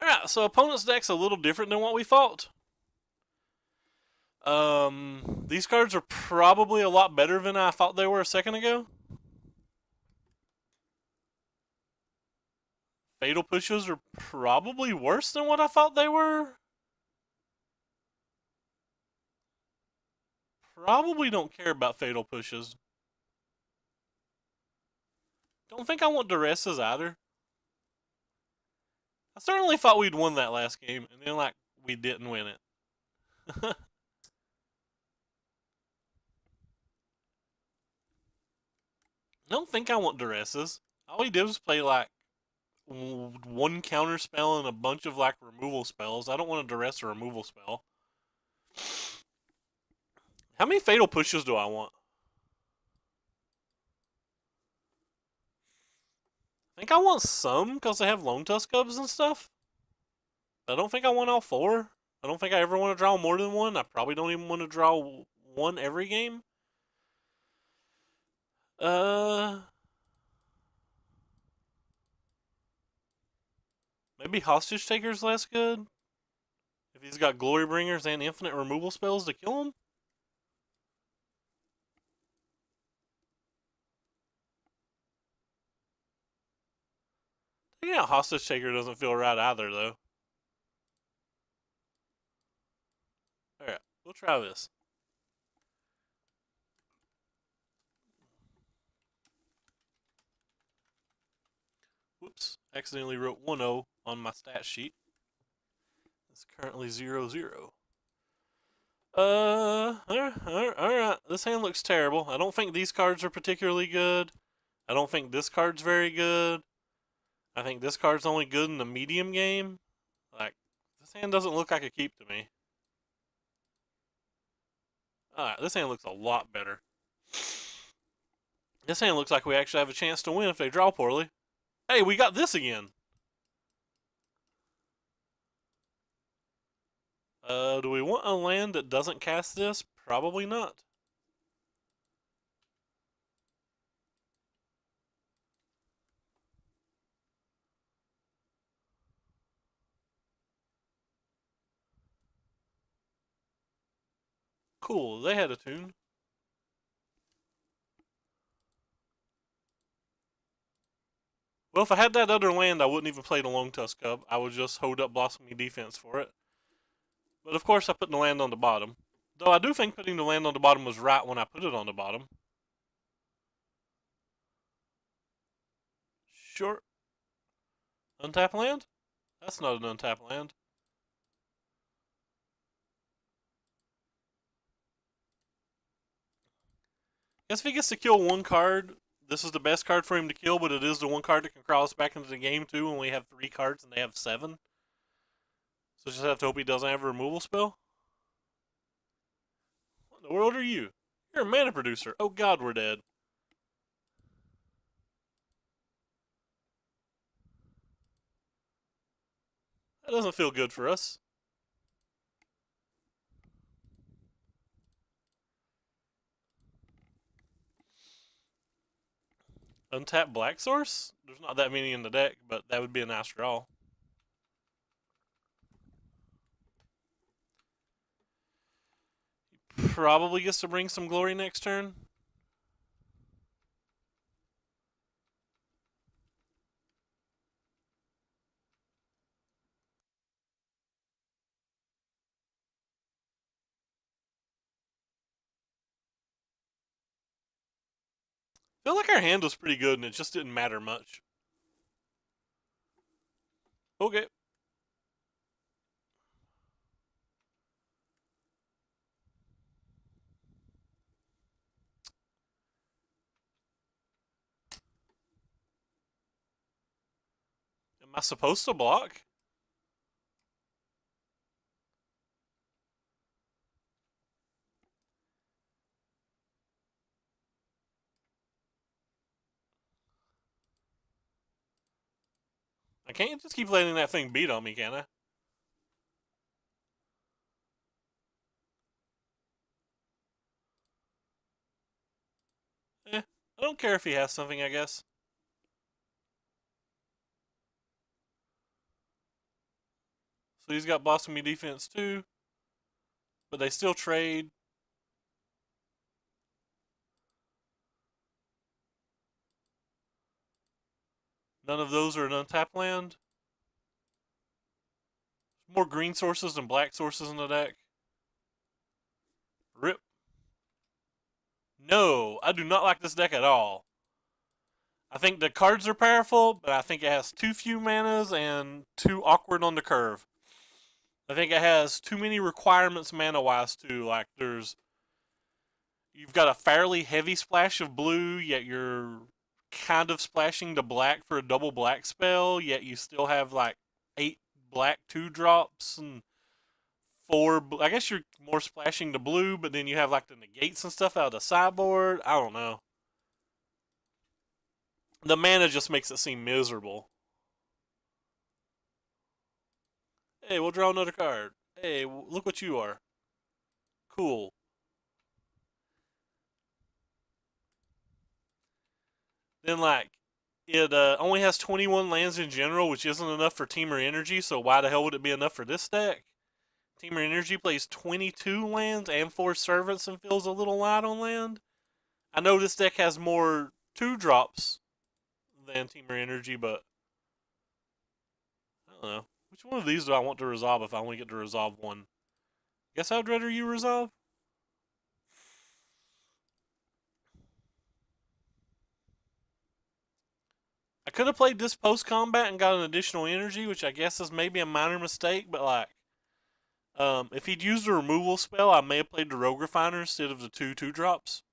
S1: Alright, so opponent's deck's a little different than what we thought. These cards are probably a lot better than I thought they were a second ago. Fatal Pushes are probably worse than what I thought they were. Probably don't care about Fatal Pushes. Don't think I want Duresses either. I certainly thought we'd won that last game, and then, like, we didn't win it. Don't think I want Duresses. All we did was play, like, 1 counter spell and a bunch of, like, removal spells. I don't want to Duress a removal spell. How many Fatal Pushes do I want? I think I want some, because they have Lone Tusk Cubs and stuff. But I don't think I want all 4. I don't think I ever want to draw more than 1. I probably don't even want to draw 1 every game. Maybe Maybe Hostage Taker's less good? If he's got Glory Bringers and infinite removal spells to kill him? Taking out Hostage Taker doesn't feel right either, though. Alright, we'll try this. Whoops, accidentally wrote 1-0 on my stat sheet. It's currently 0-0. Alright. This hand looks terrible. I don't think these cards are particularly good. I don't think this card's very good. I think this card's only good in the medium game. Like, this hand doesn't look like a keep to me. Alright, this hand looks a lot better. This hand looks like we actually have a chance to win if they draw poorly. Hey, we got this again. Do we want a land that doesn't cast this? Probably not. Cool, they had a tune. Well, if I had that other land, I wouldn't even play the Long Tusk Cub. I would just hold up Blossoming Defense for it. But of course, I put the land on the bottom. Though I do think putting the land on the bottom was right when I put it on the bottom. Sure. Untap land? That's not an untap land. Guess if he gets to kill one card, this is the best card for him to kill, but it is the one card that can cross back into the game too when we have 3 cards and they have 7. So just have to hope he doesn't have a removal spell. What in the world are you? You're a mana producer. Oh god, we're dead. That doesn't feel good for us. Untap Black Source? There's not that many in the deck, but that would be a nice draw. He probably gets to bring some glory next turn. I feel like our hand was pretty good and it just didn't matter much. Okay. Am I supposed to block? I can't just keep letting that thing beat on me, can I? I don't care if he has something, I guess. So he's got Blossoming Defense too. But they still trade. None of those are an untapped land. More green sources than black sources in the deck. Rip. No, I do not like this deck at all. I think the cards are powerful, but I think it has too few manas and too awkward on the curve. I think it has too many requirements mana-wise too. Like you've got a fairly heavy splash of blue, yet you're kind of splashing to black for a double black spell, yet you still have like 8 black 2-drops and 4. I guess you're more splashing to blue, but then you have like the negates and stuff out of the sideboard. I don't know. The mana just makes it seem miserable. Hey, we'll draw another card. Hey, look what you are. Cool. Then like it only has 21 lands in general, which isn't enough for Teamer Energy, so why the hell would it be enough for this deck? Teamer Energy plays 22 lands and 4 servants and feels a little light on land. I know this deck has more 2-drops than Teamer Energy, but I don't know. Which one of these do I want to resolve if I only get to resolve one? Guess I'd rather you resolve. I could have played this post-combat and got an additional energy, which I guess is maybe a minor mistake, but like, if he'd used a removal spell, I may have played the Rogue Refiner instead of the 2-2-drops.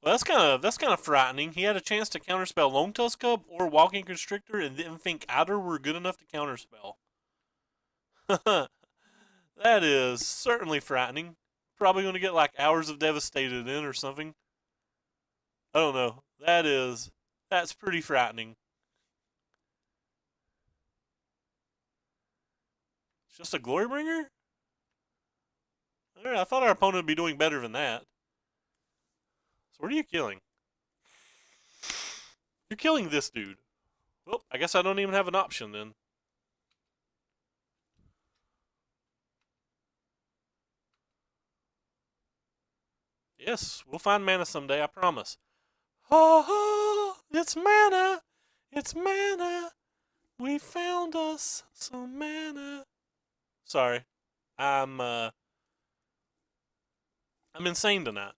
S1: Well, that's kind of frightening. He had a chance to counterspell Lone Tusk Cub or Walking Constrictor and didn't think either were good enough to counterspell. That is certainly frightening. Probably going to get like Hours of Devastated in or something. I don't know. That's pretty frightening. It's just a Glorybringer? Alright, I thought our opponent would be doing better than that. So what are you killing? You're killing this dude. Well, I guess I don't even have an option then. Yes, we'll find mana someday, I promise. Oh, it's mana! It's mana! We found us some mana. Sorry. I'm insane tonight.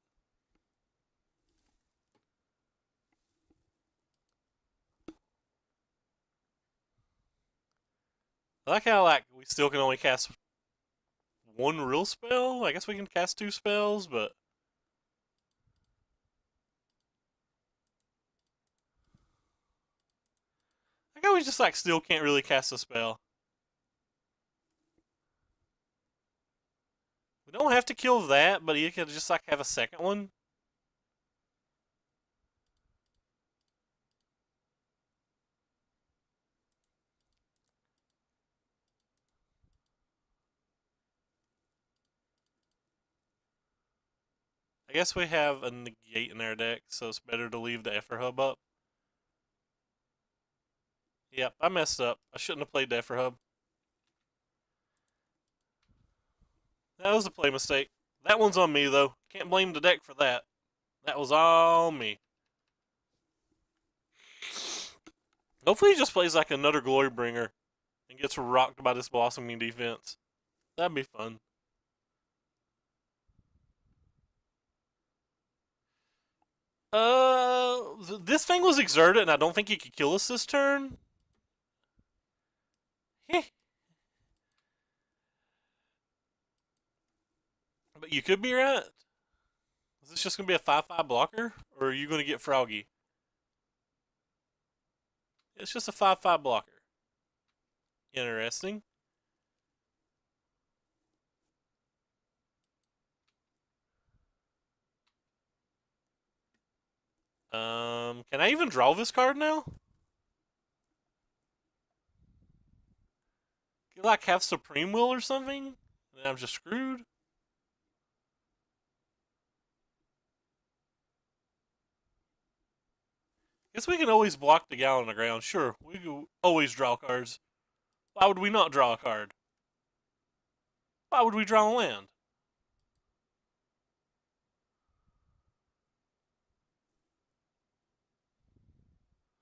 S1: I like how like we still can only cast one real spell. I guess we can cast 2 spells, but I think we just like still can't really cast a spell. We don't have to kill that, but you could just like have a second one. I guess we have a negate in our deck, so it's better to leave the Effer Hub up. Yep, I messed up. I shouldn't have played the Effer Hub. That was a play mistake. That one's on me, though. Can't blame the deck for that. That was all me. Hopefully he just plays like another Glorybringer and gets rocked by this blossoming defense. That'd be fun. This thing was exerted, and I don't think he could kill us this turn. But you could be right. Is this just going to be a 5/5 blocker? Or are you going to get Froggy? It's just a 5/5 blocker. Interesting. Can I even draw this card now? Can I like have Supreme Will or something? And I'm just screwed? Guess we can always block the gal on the ground. Sure, we can always draw cards. Why would we not draw a card? Why would we draw a land?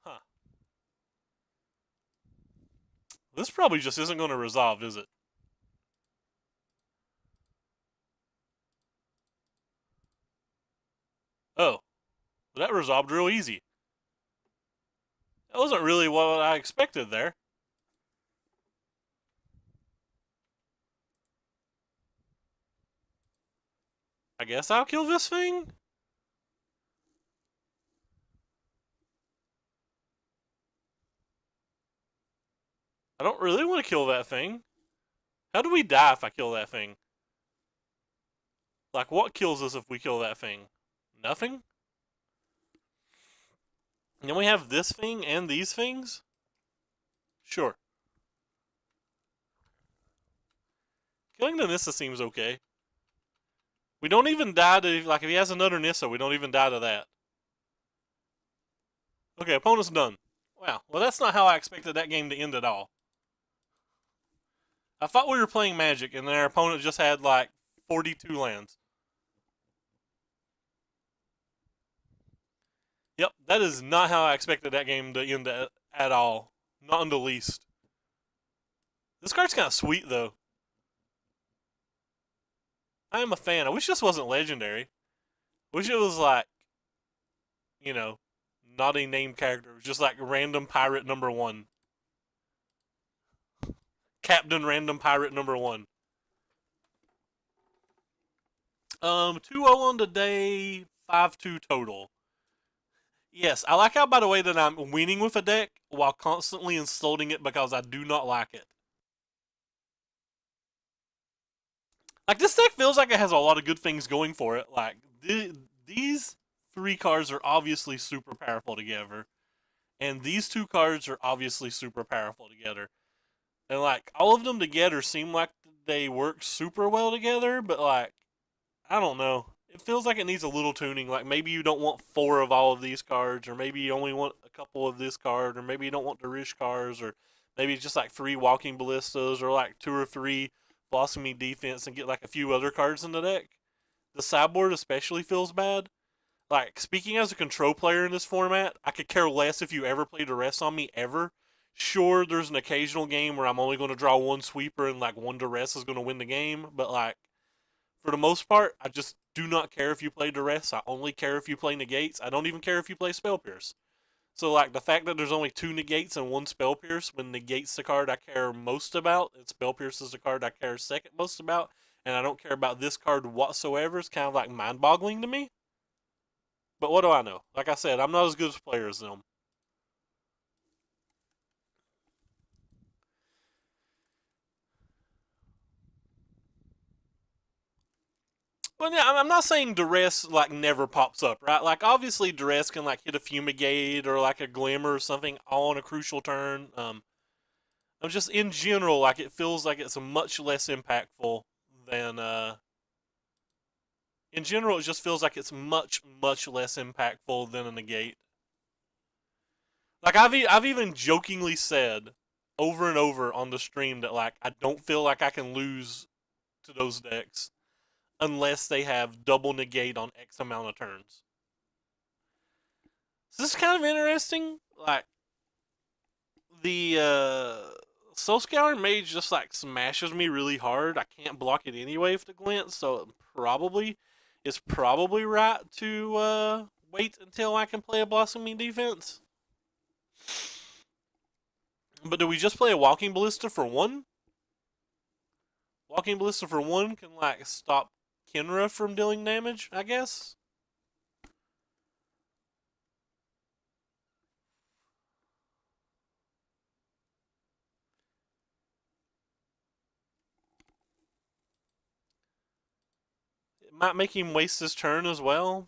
S1: Huh. This probably just isn't going to resolve, is it? Oh. That resolved real easy. That wasn't really what I expected there. I guess I'll kill this thing? I don't really want to kill that thing. How do we die if I kill that thing? Like, what kills us if we kill that thing? Nothing? And then we have this thing and these things? Sure. Killing the Nissa seems okay. We don't even die to, like, if he has another Nissa, we don't even die to that. Okay, opponent's done. Wow, well, that's not how I expected that game to end at all. I thought we were playing Magic, and their opponent just had, like, 42 lands. Yep, that is not how I expected that game to end at all. Not in the least. This card's kind of sweet, though. I am a fan. I wish this wasn't legendary. I wish it was like, you know, not a named character. It was just like random pirate number 1. Captain Random Pirate number 1. 2-0 on the day, 5-2 total. Yes, I like how, by the way, that I'm winning with a deck while constantly insulting it because I do not like it. Like, this deck feels like it has a lot of good things going for it. Like, these 3 cards are obviously super powerful together. And these 2 cards are obviously super powerful together. And, like, all of them together seem like they work super well together, but, like, I don't know. It feels like it needs a little tuning. Like, maybe you don't want 4 of all of these cards, or maybe you only want a couple of this card, or maybe you don't want the Rish cards, or maybe just like 3 Walking Ballistas, or like 2 or 3 Blossoming Defense, and get like a few other cards in the deck. The sideboard especially feels bad. Like, speaking as a control player in this format, I could care less if you ever play duress on me, ever. Sure, there's an occasional game where I'm only going to draw 1 sweeper and like 1 duress is going to win the game, but like, for the most part, I just do not care if you play duress. I only care if you play negates. I don't even care if you play spell pierce. So, like, the fact that there's only 2 negates and 1 spell pierce, when negates the card I care most about, and spell pierce is the card I care second most about, and I don't care about this card whatsoever, is kind of like mind-boggling to me. But what do I know? Like I said, I'm not as good a player as them. Well, yeah, I'm not saying duress like never pops up, right? Like, obviously duress can like hit a fumigate or like a glimmer or something all on a crucial turn. I'm just in general, like, it feels like it's much less impactful than in general it just feels like it's much less impactful than a negate. Like, I've even jokingly said over and over on the stream that, like, I don't feel like I can lose to those decks unless they have double negate on X amount of turns. So this is kind of interesting. Like, the Soul Scour Mage just like smashes me really hard. I can't block it anyway with the glint, so it's probably right to wait until I can play a Blossoming Defense. But do we just play a Walking Ballista for 1? Walking Ballista for 1 can like stop Kenra from dealing damage, I guess. It might make him waste his turn as well.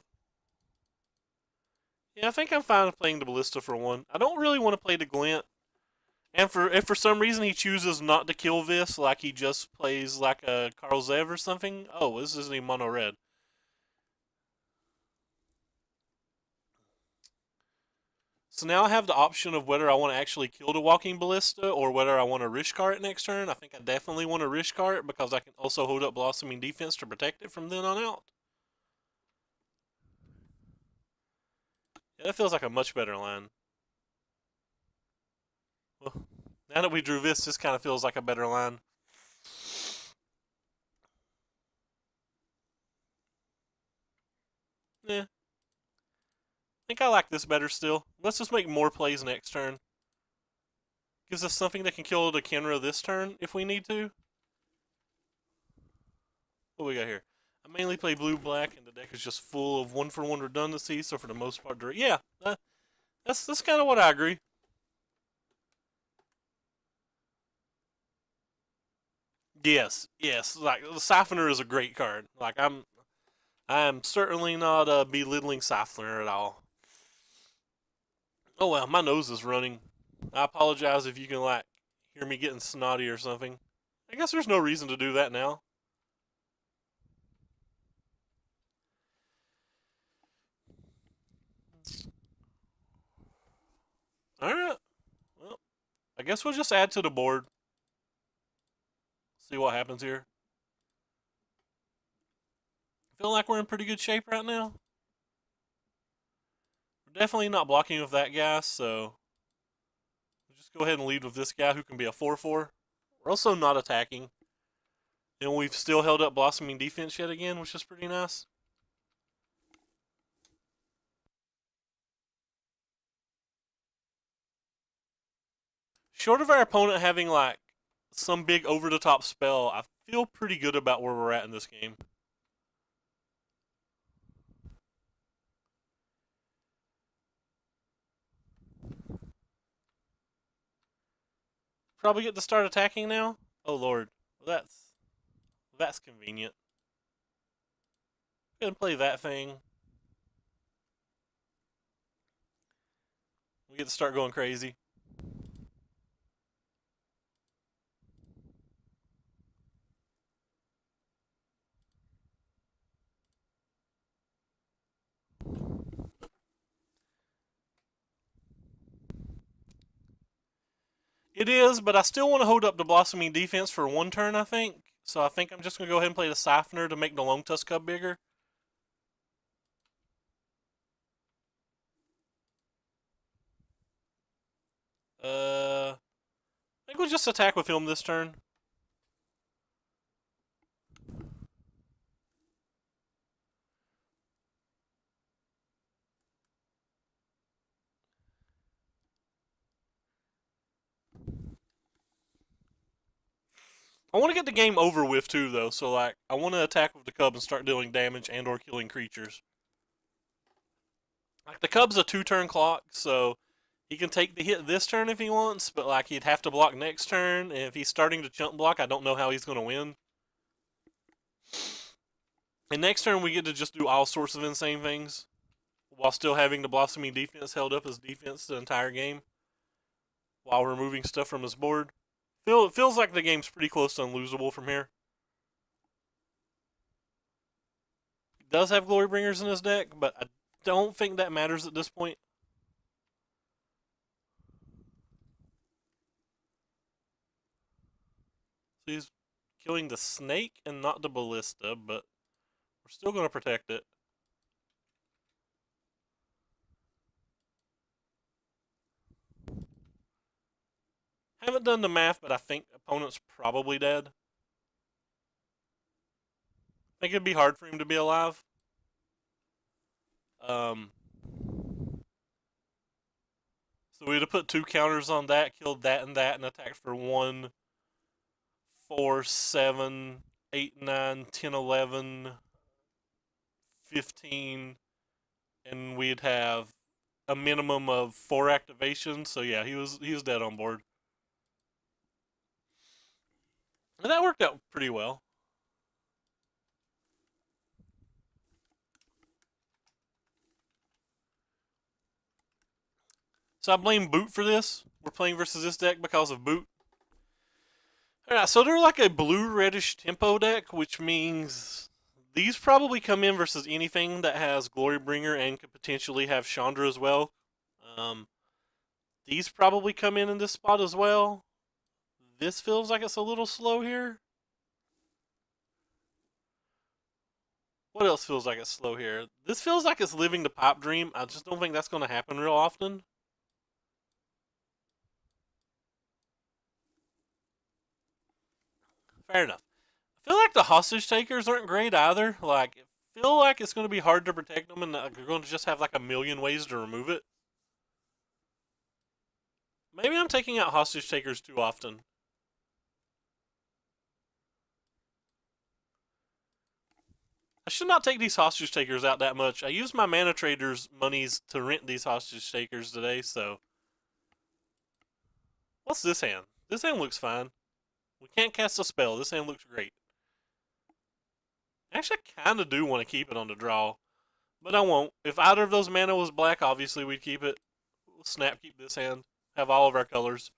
S1: Yeah, I think I'm fine with playing the Ballista for 1. I don't really want to play the Glint. And if for some reason he chooses not to kill this, like he just plays like a Karl Zev or something. Oh, this isn't even mono red. So now I have the option of whether I want to actually kill the Walking Ballista or whether I want to Rishkar it next turn. I think I definitely want to Rishkar it because I can also hold up Blossoming Defense to protect it from then on out. Yeah, that feels like a much better line. Well, now that we drew this kind of feels like a better line. Yeah. I think I like this better still. Let's just make more plays next turn. Gives us something that can kill the Kenra this turn if we need to. What we got here? I mainly play blue-black, and the deck is just full of one-for-one redundancy, so for the most part, yeah, that's kind of what I agree. Yes, like, the Siphoner is a great card. Like, I'm certainly not belittling Siphoner at all. Oh well, my nose is running. I apologize if you can, like, hear me getting snotty or something. I guess there's no reason to do that now. Alright. Well, I guess we'll just add to the board. See what happens here. Feel like we're in pretty good shape right now. We're definitely not blocking with that guy, so we'll just go ahead and lead with this guy who can be a 4-4. We're also not attacking. And we've still held up blossoming defense yet again, which is pretty nice. Short of our opponent having like some big over-the-top spell, I feel pretty good about where we're at in this game. Probably get to start attacking now. Oh lord, well, that's convenient. Go ahead and play that thing. We get to start going crazy. It is, but I still want to hold up the blossoming defense for one turn, I think. So I think I'm just going to go ahead and play the Siphoner to make the Long Tusk Cub bigger. I think we'll just attack with him this turn. I want to get the game over with too, though. So like, I want to attack with the Cub and start dealing damage and/or killing creatures. Like the Cub's a 2-turn clock, so he can take the hit this turn if he wants, but like he'd have to block next turn. And if he's starting to chump block, I don't know how he's going to win. And next turn we get to just do all sorts of insane things, while still having the blossoming defense held up as defense the entire game, while removing stuff from his board. It feels like the game's pretty close to unlosable from here. He does have Glory Bringers in his deck, but I don't think that matters at this point. So he's killing the snake and not the ballista, but we're still going to protect it. Haven't done the math, but I think opponent's probably dead. I think it'd be hard for him to be alive. So we'd have put 2 counters on that, killed that, and attacked for 1, 4, 7, 8, 9, 10, 11, 15, and we'd have a minimum of 4 activations. So yeah, he was dead on board. And that worked out pretty well. So I blame Boot for this. We're playing versus this deck because of Boot. Alright, so they're like a blue-reddish tempo deck, which means these probably come in versus anything that has Glorybringer and could potentially have Chandra as well. These probably come in this spot as well. This feels like it's a little slow here. What else feels like it's slow here? This feels like it's living the pipe dream. I just don't think that's going to happen real often. Fair enough. I feel like the hostage takers aren't great either. Like, I feel like it's going to be hard to protect them, and you're going to just have like a million ways to remove it. Maybe I'm taking out hostage takers too often. I should not take these hostage takers out that much. I used my mana traders monies to rent these hostage takers today, so. What's this hand? This hand looks fine. We can't cast a spell. This hand looks great. Actually, I kind of do want to keep it on the draw, but I won't. If either of those mana was black, obviously we'd keep it. We'll snap keep this hand. Have all of our colors.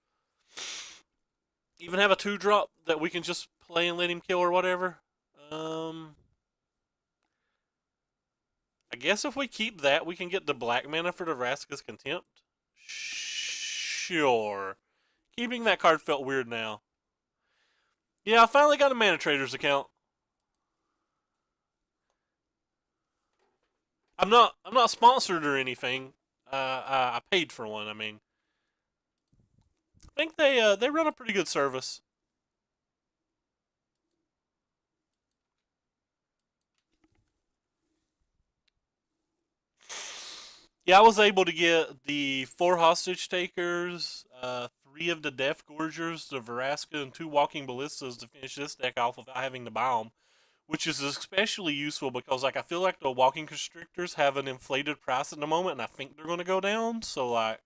S1: Even have a 2-drop that we can just play and let him kill or whatever. I guess if we keep that, we can get the black mana for the Vraska's Contempt. Sure. Keeping that card felt weird now. Yeah, I finally got a Mana Traders account. I'm not sponsored or anything. I paid for one. I mean, I think they run a pretty good service. Yeah, I was able to get the 4 hostage takers, 3 of the Death Gorgers, the Veraska, and 2 Walking Ballistas to finish this deck off without having to buy them, which is especially useful because like I feel like the Walking Constrictors have an inflated price at the moment, and I think they're going to go down. So like,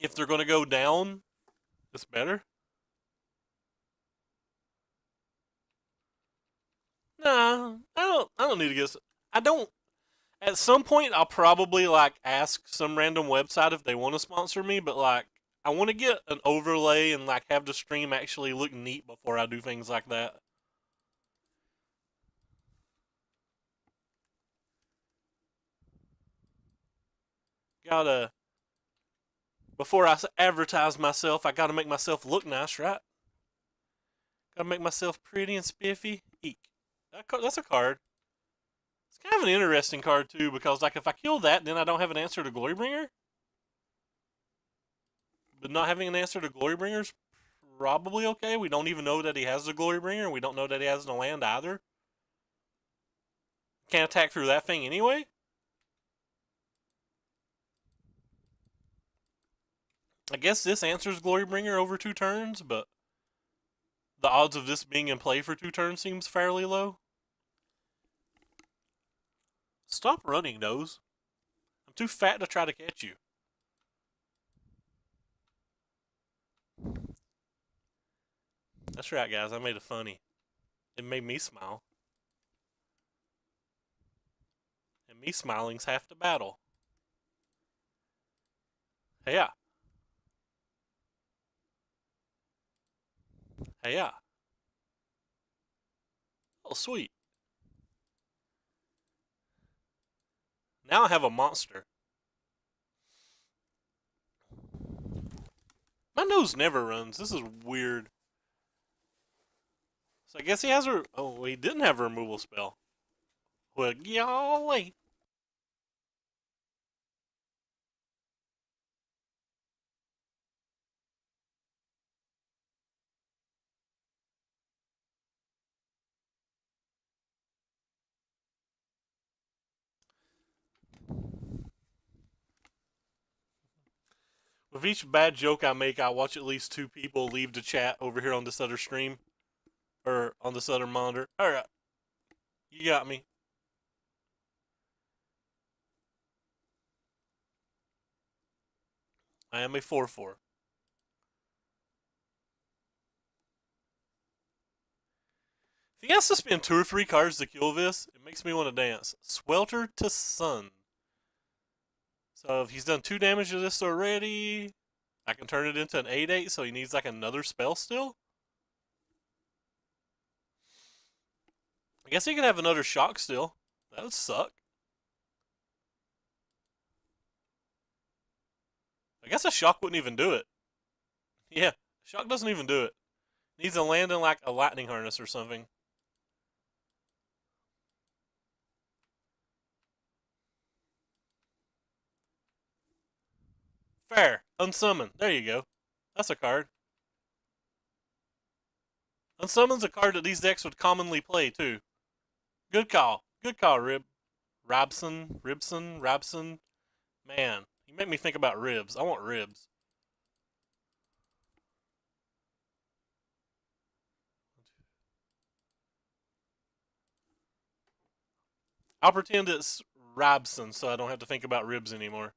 S1: if they're going to go down, it's better. Nah, I don't need to get. I don't. At some point, I'll probably like ask some random website if they want to sponsor me, but like I want to get an overlay and like have the stream actually look neat before I do things like that. Gotta before I advertise myself, I gotta make myself look nice, right? Gotta make myself pretty and spiffy. Eek. That's a card. It's kind of an interesting card too because like if I kill that, then I don't have an answer to Glorybringer. But not having an answer to Glorybringer's probably okay. We don't even know that he has the Glorybringer. We don't know that he has no land either. Can't attack through that thing anyway. I guess this answers Glorybringer over 2 turns, but the odds of this being in play for 2 turns seems fairly low. Stop running, Nose. I'm too fat to try to catch you. That's right, guys. I made it funny. It made me smile. And me smiling's half the battle. Hey, yeah. Hey, yeah. Oh, sweet. Now I have a monster. My nose never runs. This is weird. So I guess he has a... Oh, he didn't have a removal spell. Well, golly. With each bad joke I make, I watch at least 2 people leave the chat over here on this other stream. Or on this other monitor. Alright. You got me. I am a 4/4. If he has to spend 2 or 3 cards to kill this, it makes me want to dance. Swelter to Sun. So if he's done 2 damage to this already, I can turn it into an 8/8, so he needs like another spell still? I guess he could have another shock still. That would suck. I guess a shock wouldn't even do it. Yeah, shock doesn't even do it. Needs to land in like a lightning harness or something. Fair. Unsummon. There you go. That's a card. Unsummon's a card that these decks would commonly play too. Good call. Good call, Rabson. Man, you make me think about ribs. I want ribs. I'll pretend it's Rabson so I don't have to think about ribs anymore.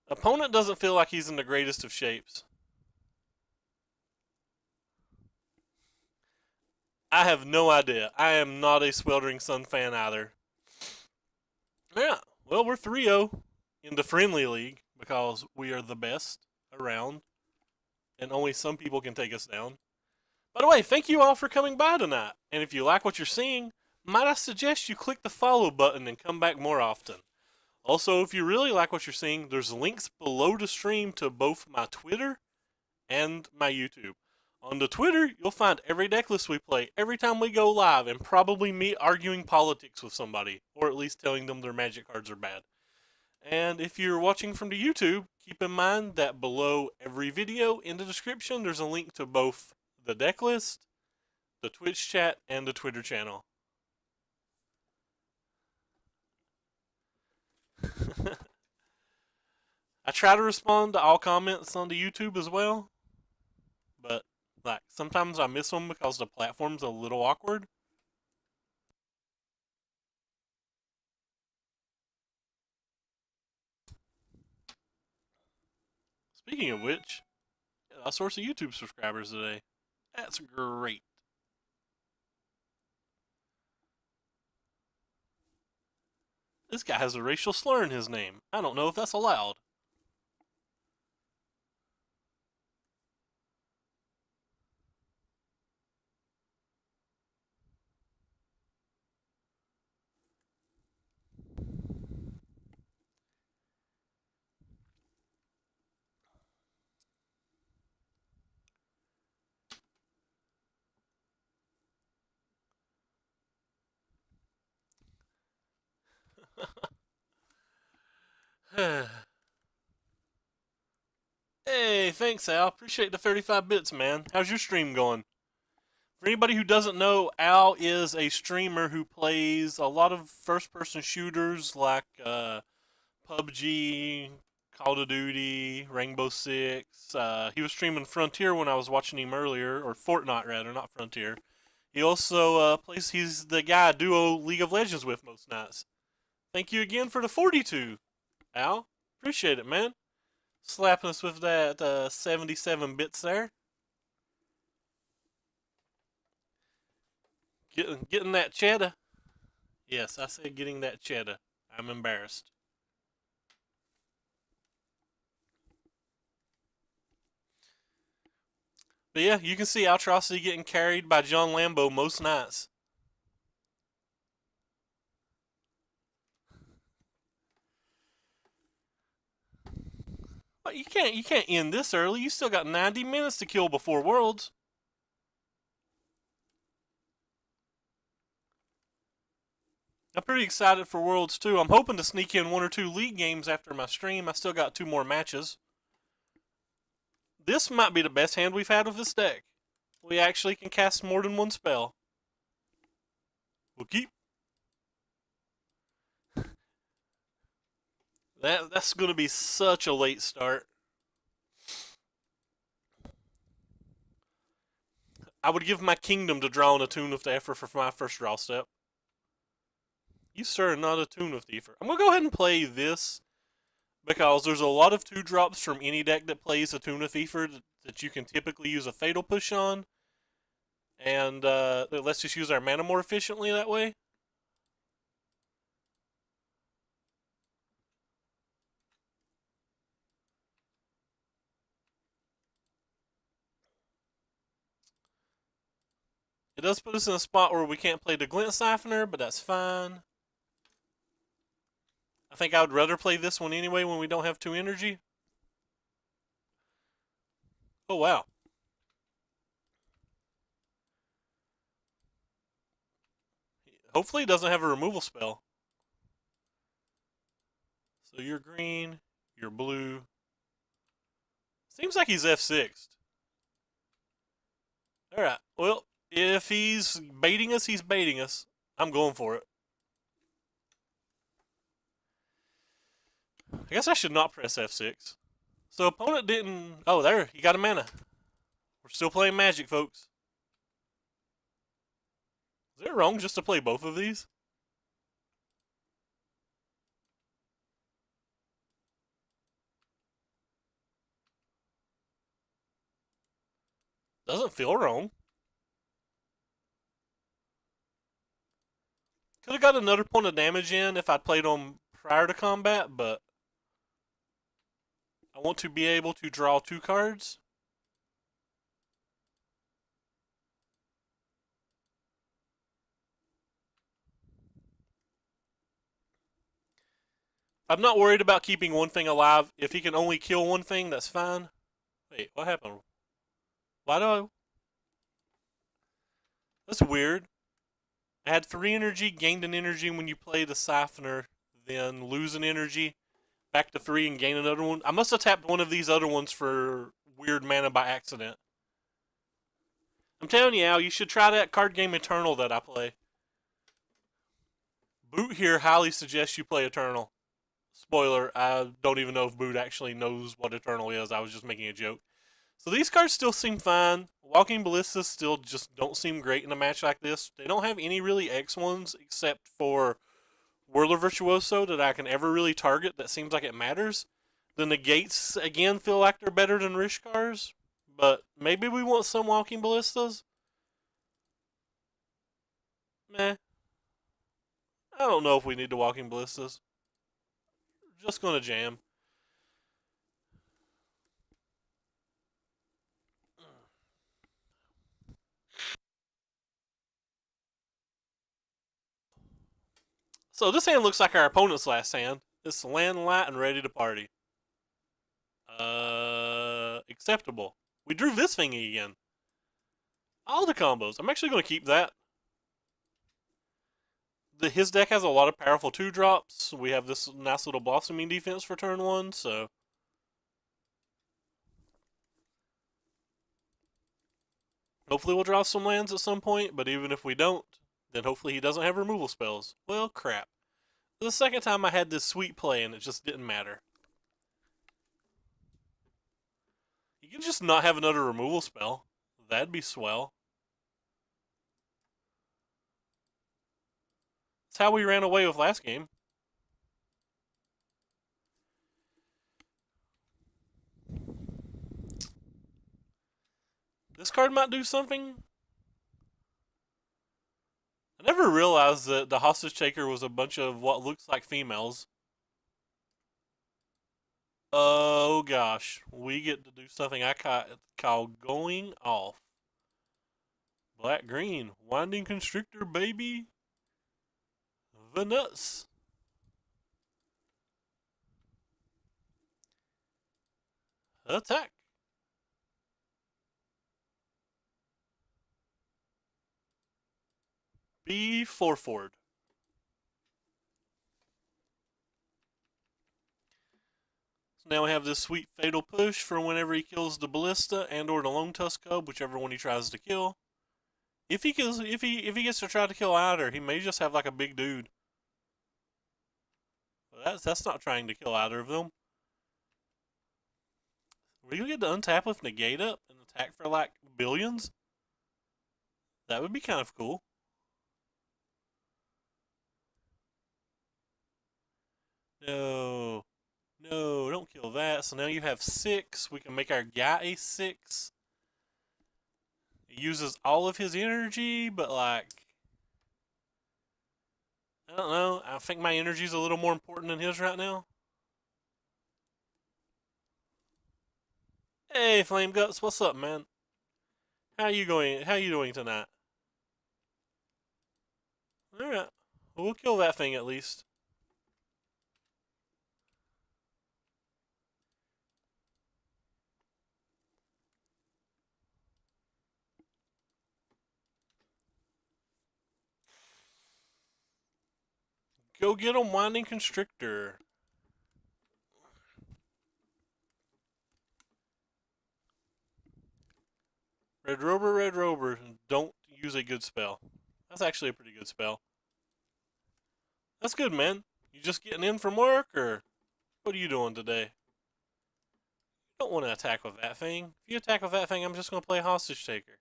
S1: Opponent doesn't feel like he's in the greatest of shapes. I have no idea. I am not a Sweltering Sun fan either. Yeah, well, we're 3-0 in the Friendly League because we are the best around, and only some people can take us down. By the way, thank you all for coming by tonight. And if you like what you're seeing, might I suggest you click the follow button and come back more often. Also, if you really like what you're seeing, there's links below the stream to both my Twitter and my YouTube. On the Twitter, you'll find every deck list we play every time we go live, and probably me arguing politics with somebody, or at least telling them their magic cards are bad. And if you're watching from the YouTube, keep in mind that below every video in the description, there's a link to both the deck list, the Twitch chat, and the Twitter channel. I try to respond to all comments on the YouTube as well, but like sometimes I miss them because the platform's a little awkward. Speaking of which, I source of YouTube subscribers today. That's great. This guy has a racial slur in his name. I don't know if that's allowed. Hey, thanks, Al. Appreciate the 35 bits, man. How's your stream going? For anybody who doesn't know, Al is a streamer who plays a lot of first-person shooters like PUBG, Call of Duty, Rainbow Six. He was streaming Frontier when I was watching him earlier, or Fortnite rather, not Frontier. He also plays. He's the guy I duo League of Legends with most nights. Thank you again for the 42, Al. Appreciate it, man. Slapping us with that 77 bits there. Getting that cheddar. Yes, I said getting that cheddar. I'm embarrassed. But yeah, you can see Altrosity getting carried by John Lambo most nights. But you can't end this early. You still got 90 minutes to kill before Worlds. I'm pretty excited for Worlds too. I'm hoping to sneak in 1 or 2 league games after my stream. I still got 2 more matches. This might be the best hand we've had with this deck. We actually can cast more than 1 spell. We'll keep. That's going to be such a late start. I would give my kingdom to drawing a Tune of the Effort for my first draw step. You, sir, not a Tune of the Effort. I'm going to go ahead and play this because there's a lot of 2-drops from any deck that plays a Tune of Effort that you can typically use a Fatal Push on. And let's just use our mana more efficiently that way. It does put us in a spot where we can't play the Glint Siphoner, but that's fine. I think I would rather play this one anyway when we don't have 2 energy. Oh, wow. Hopefully he doesn't have a removal spell. So you're green, you're blue. Seems like he's F6'd. Alright, well, if he's baiting us, he's baiting us. I'm going for it. I guess I should not press F6. So opponent didn't... Oh, there, he got a mana. We're still playing Magic, folks. Is it wrong just to play both of these? Doesn't feel wrong. Could have got another point of damage in if I'd played them prior to combat, but I want to be able to draw 2 cards. I'm not worried about keeping one thing alive. If he can only kill one thing, that's fine. Wait, what happened? Why do I... That's weird. I had 3 energy, gained an energy when you play the Siphoner, then lose an energy, back to 3 and gain another one. I must have tapped one of these other ones for weird mana by accident. I'm telling you, Al, you should try that card game Eternal that I play. Boot here highly suggests you play Eternal. Spoiler, I don't even know if Boot actually knows what Eternal is. I was just making a joke. So these cards still seem fine. Walking Ballistas still just don't seem great in a match like this. They don't have any really X ones except for Whirler Virtuoso that I can ever really target that seems like it matters. The negates, again, feel like they're better than Rishkars. But maybe we want some Walking Ballistas? Meh. I don't know if we need the Walking Ballistas. Just gonna jam. So this hand looks like our opponent's last hand. It's land light and ready to party. Acceptable. We drew this thing again. All the combos. I'm actually going to keep that. His deck has a lot of powerful 2-drops. We have this nice little blossoming defense for turn 1, so... Hopefully we'll draw some lands at some point, but even if we don't, then hopefully he doesn't have removal spells. Well, crap. The second time I had this sweet play and it just didn't matter. You can just not have another removal spell. That'd be swell. That's how we ran away with last game. This card might do something. I never realized that the hostage taker was a bunch of what looks like females. Oh gosh, we get to do something I call going off. Black green, winding constrictor, baby. The nuts. Attack. Be forward. So now we have this sweet fatal push for whenever he kills the ballista and or the lone tusk cub, whichever one he tries to kill. If he gets to try to kill either, he may just have like a big dude. That's not trying to kill either of them. We gonna get to untap with negate up and attack for like billions? That would be kind of cool. No. No, don't kill that. So now you have 6. We can make our guy a 6. He uses all of his energy, but like... I don't know. I think my energy's a little more important than his right now. Hey, Flame Guts, what's up, man? How you going? How you doing tonight? All right, well, we'll kill that thing at least. Go get him, Winding Constrictor. Red Rober, don't use a good spell. That's actually a pretty good spell. That's good, man. You just getting in from work, or what are you doing today? You don't want to attack with that thing. If you attack with that thing, I'm just going to play Hostage Taker.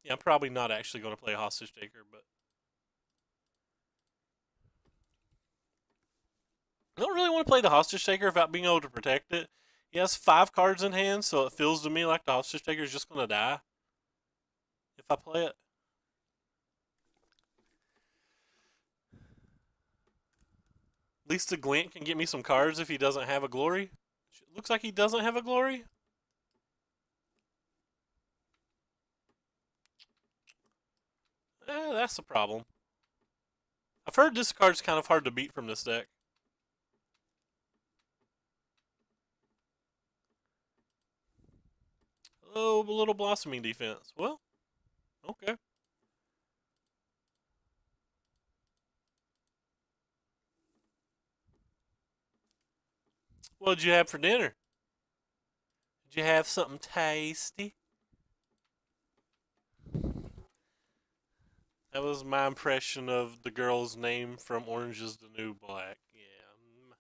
S1: Yeah, I'm probably not actually going to play Hostage Taker, but... I don't really want to play the Hostage Taker without being able to protect it. He has 5 cards in hand, so it feels to me like the Hostage Taker is just going to die if I play it. At least the Glint can get me some cards if he doesn't have a Glory. It looks like he doesn't have a Glory. That's the problem. I've heard this card's kind of hard to beat from this deck. Oh, a little blossoming defense. Well, okay. What'd you have for dinner? Did you have something tasty? That was my impression of the girl's name from Orange is the New Black. Yeah,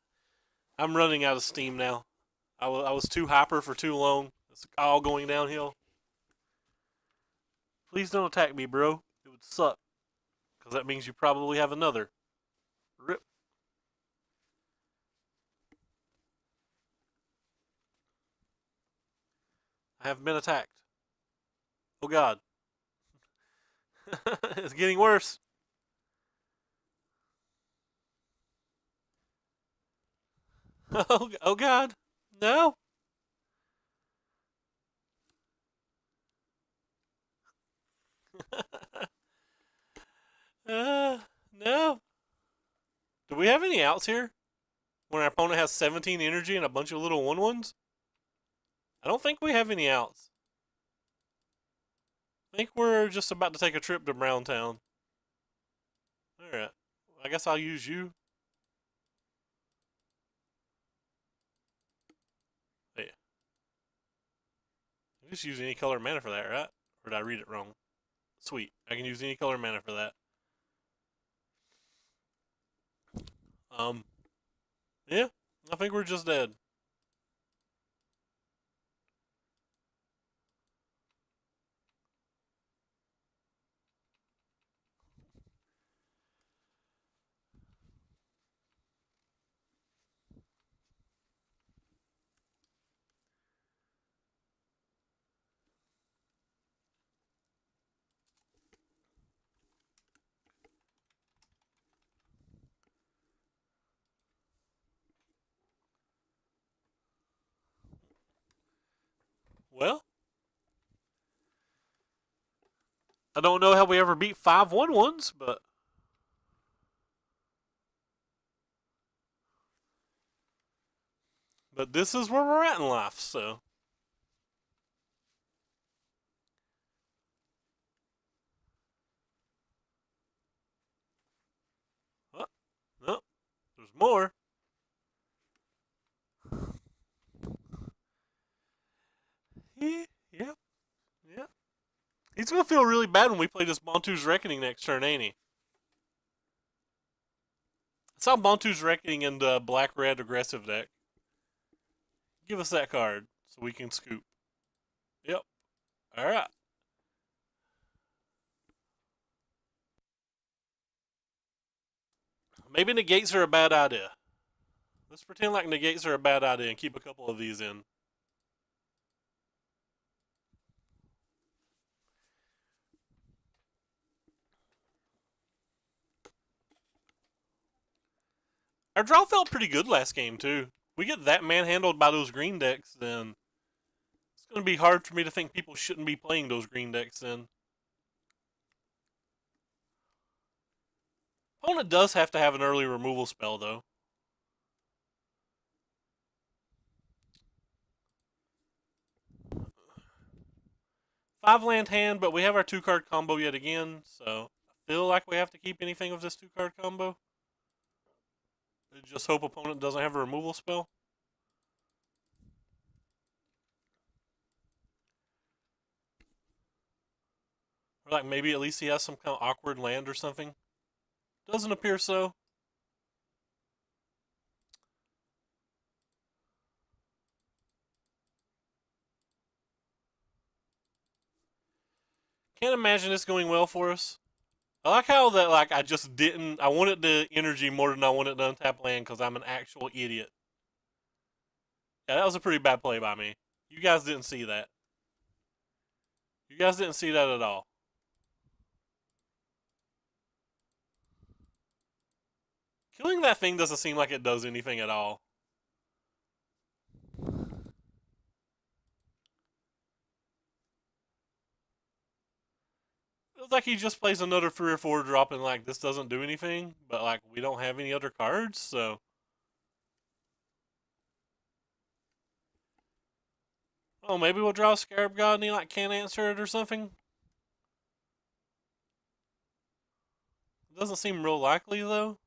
S1: I'm running out of steam now. I was too hyper for too long. It's all going downhill. Please don't attack me, bro. It would suck. Because that means you probably have another. Rip. I have been attacked. Oh god. It's getting worse. Oh god. No. No. Do we have any outs here? When our opponent has 17 energy and a bunch of little 1/1s? I don't think we have any outs. I think we're just about to take a trip to Browntown. Alright. I guess I'll use you. Yeah. I just use any color mana for that, right? Or did I read it wrong? Sweet. I can use any color mana for that. Um, yeah. I think we're just dead. Well, I don't know how we ever beat 5/1/1s, but this is where we're at in life, so. Oh, no, there's more. Yeah, yeah, yeah. He's gonna feel really bad when we play this Bantu's Reckoning next turn, ain't he? I saw Bantu's Reckoning in the black-red aggressive deck. Give us that card so we can scoop. Yep. Alright. Maybe negates are a bad idea. Let's pretend like negates are a bad idea and keep a couple of these in. Our draw felt pretty good last game, too. We get that manhandled by those green decks, then it's going to be hard for me to think people shouldn't be playing those green decks then. Opponent does have to have an early removal spell, though. 5-land hand, but we have our 2-card combo yet again, so I feel like we have to keep anything of this 2-card combo. Just hope opponent doesn't have a removal spell. Or like maybe at least he has some kind of awkward land or something. Doesn't appear so. Can't imagine this going well for us. I like how that I just didn't. I wanted the energy more than I wanted to untap land because I'm an actual idiot. Yeah, that was a pretty bad play by me. You guys didn't see that. You guys didn't see that at all. Killing that thing doesn't seem like it does anything at all. Feels like he just plays another 3 or 4 drop and like this doesn't do anything, but like we don't have any other cards, so. Oh, maybe we'll draw a Scarab God and he like can't answer it or something. It doesn't seem real likely though.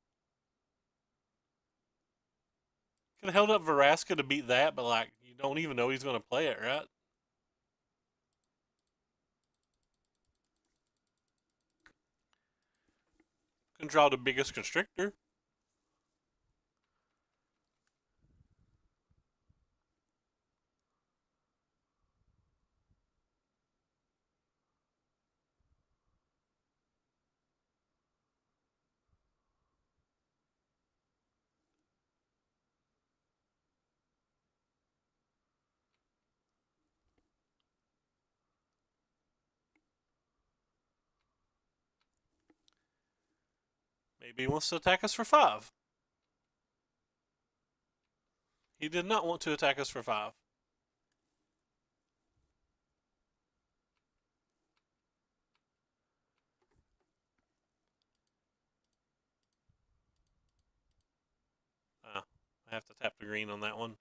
S1: Could have held up Veraska to beat that, but like you don't even know he's gonna play it, right? Can draw the biggest constrictor. Maybe he wants to attack us for 5. He did not want to attack us for 5. Ah, I have to tap the green on that one.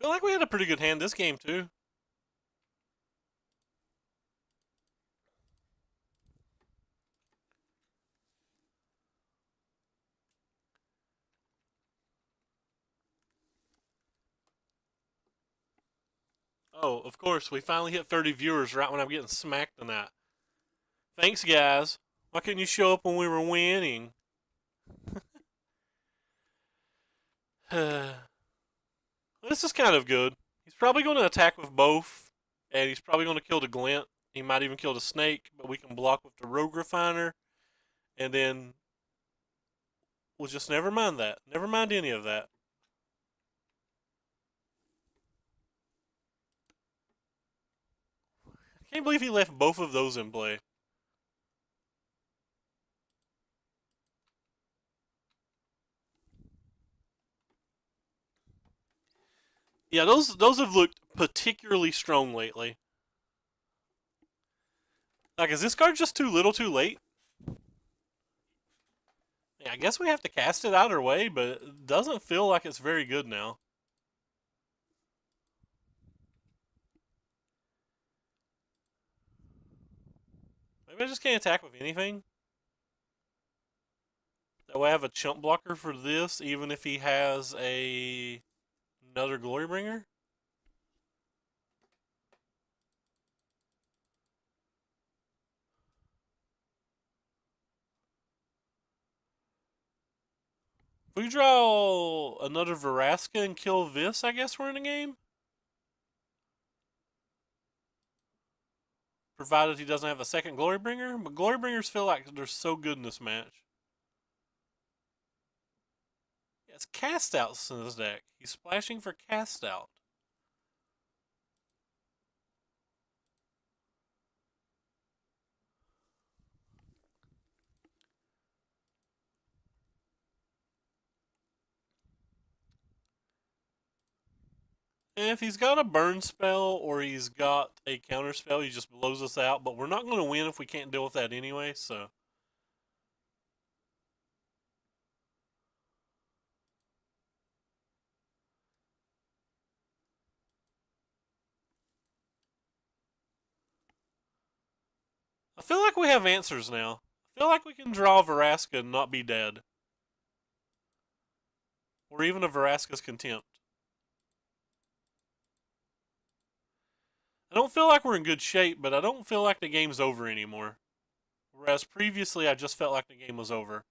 S1: Feel like we had a pretty good hand this game too. Oh, of course, we finally hit 30 viewers right when I'm getting smacked tonight. Thanks, guys. Why couldn't you show up when we were winning? This is kind of good. He's probably going to attack with both, and he's probably going to kill the glint. He might even kill the snake, but we can block with the rogue refiner, and then we'll just never mind that. Never mind any of that. I can't believe he left both of those in play. Yeah, those have looked particularly strong lately. Like, is this card just too little too late? Yeah, I guess we have to cast it either way, but it doesn't feel like it's very good now. Maybe I just can't attack with anything. That way I have a chump blocker for this, even if he has another Glorybringer. If we draw another Veraska and kill this, I guess we're in the game. Provided he doesn't have a second Glorybringer. But Glorybringers feel like they're so good in this match. Yeah, it's Cast Outs in this deck. He's splashing for Cast Out. And if he's got a burn spell or he's got a counter spell, he just blows us out. But we're not going to win if we can't deal with that anyway, so. I feel like we have answers now. I feel like we can draw Veraska and not be dead. Or even a Veraska's Contempt. I don't feel like we're in good shape, but I don't feel like the game's over anymore. Whereas previously, I just felt like the game was over.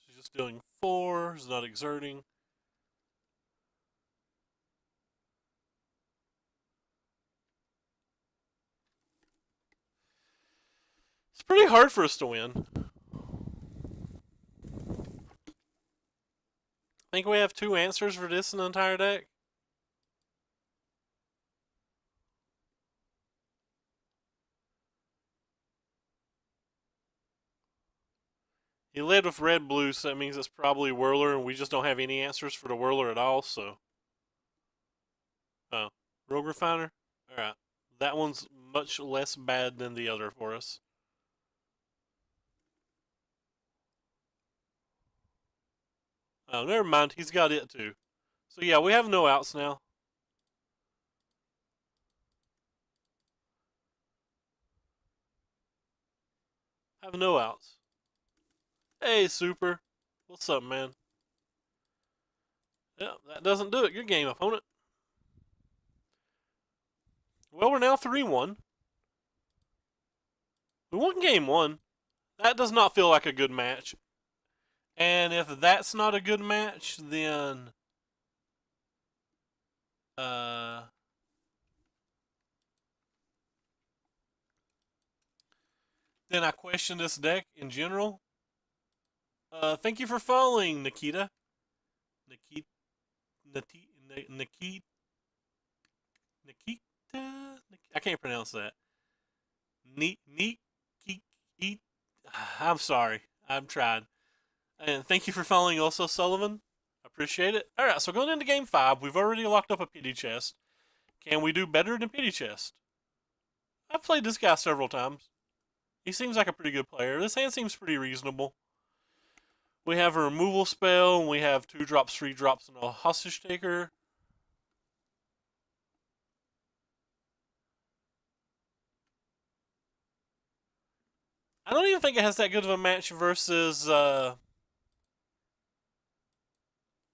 S1: She's just doing 4, is not exerting. It's pretty hard for us to win. think we have 2 answers for this in the entire deck. He led with red-blue, so that means it's probably Whirler, and we just don't have any answers for the Whirler at all, so. Oh, Rogue Refiner? Alright. That one's much less bad than the other for us. Oh, never mind. He's got it too. So yeah, we have no outs now. Have no outs. Hey, Super. What's up, man? Yeah, that doesn't do it. Good game, opponent. Well, we're now 3-1. We won game 1. That does not feel like a good match. And if that's not a good match, then I question this deck in general. Thank you for following, Nikita. Nikita. I can't pronounce that. I'm sorry. I'm trying. And thank you for following also, Sullivan. Appreciate it. Alright, so going into game 5, we've already locked up a pity chest. Can we do better than pity chest? I've played this guy several times. He seems like a pretty good player. This hand seems pretty reasonable. We have a removal spell, and we have 2 drops, 3 drops, and a hostage taker. I don't even think it has that good of a match versus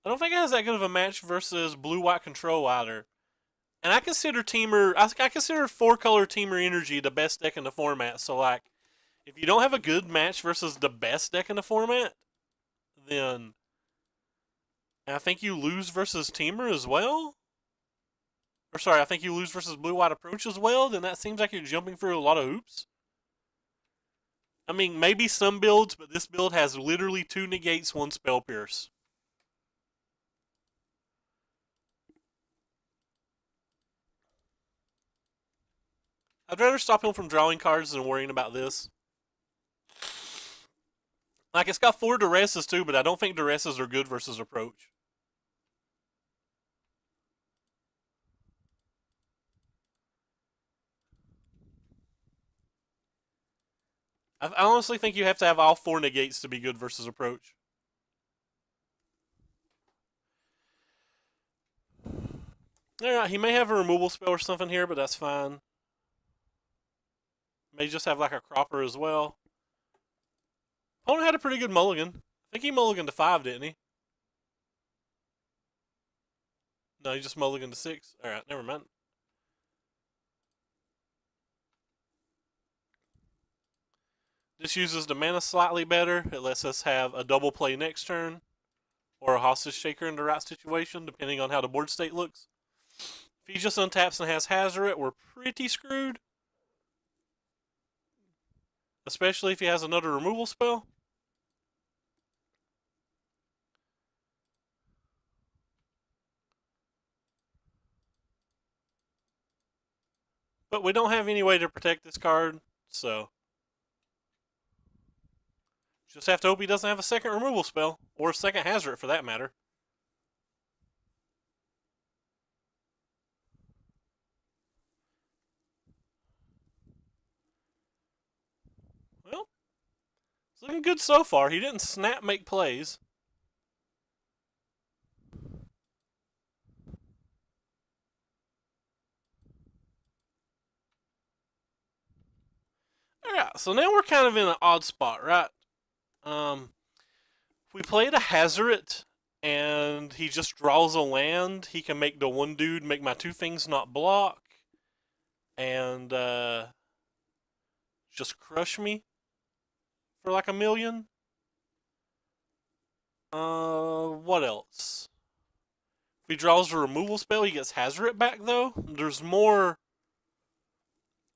S1: I don't think it has that good of a match versus blue-white control either. And I consider Teamer, I consider 4-color Teamer Energy the best deck in the format. So, like, if you don't have a good match versus the best deck in the format, then I think you lose versus Teamer as well. Or, sorry, I think you lose versus blue-white approach as well. Then that seems like you're jumping through a lot of hoops. I mean, maybe some builds, but this build has literally 2 negates, 1 spell pierce. I'd rather stop him from drawing cards than worrying about this. Like, it's got 4 duresses too, but I don't think duresses are good versus approach. I honestly think you have to have all 4 negates to be good versus approach. Alright, he may have a removal spell or something here, but that's fine. May just have like a cropper as well. Opponent had a pretty good mulligan. I think he mulliganed to 5, didn't he? No, he just mulliganed to 6. Alright, never mind. This uses the mana slightly better. It lets us have a double play next turn, or a hostage shaker in the right situation, depending on how the board state looks. If he just untaps and has Hazoret, we're pretty screwed. Especially if he has another removal spell. But we don't have any way to protect this card, so just have to hope he doesn't have a second removal spell, or a second Hazoret for that matter. Well, it's looking good so far. He didn't snap make plays. Alright, so now we're kind of in an odd spot, right? If we played a Hazoret and he just draws a land, he can make the one dude make my 2 things not block and just crush me for like 1,000,000. What else? If he draws a removal spell, he gets Hazoret back though. There's more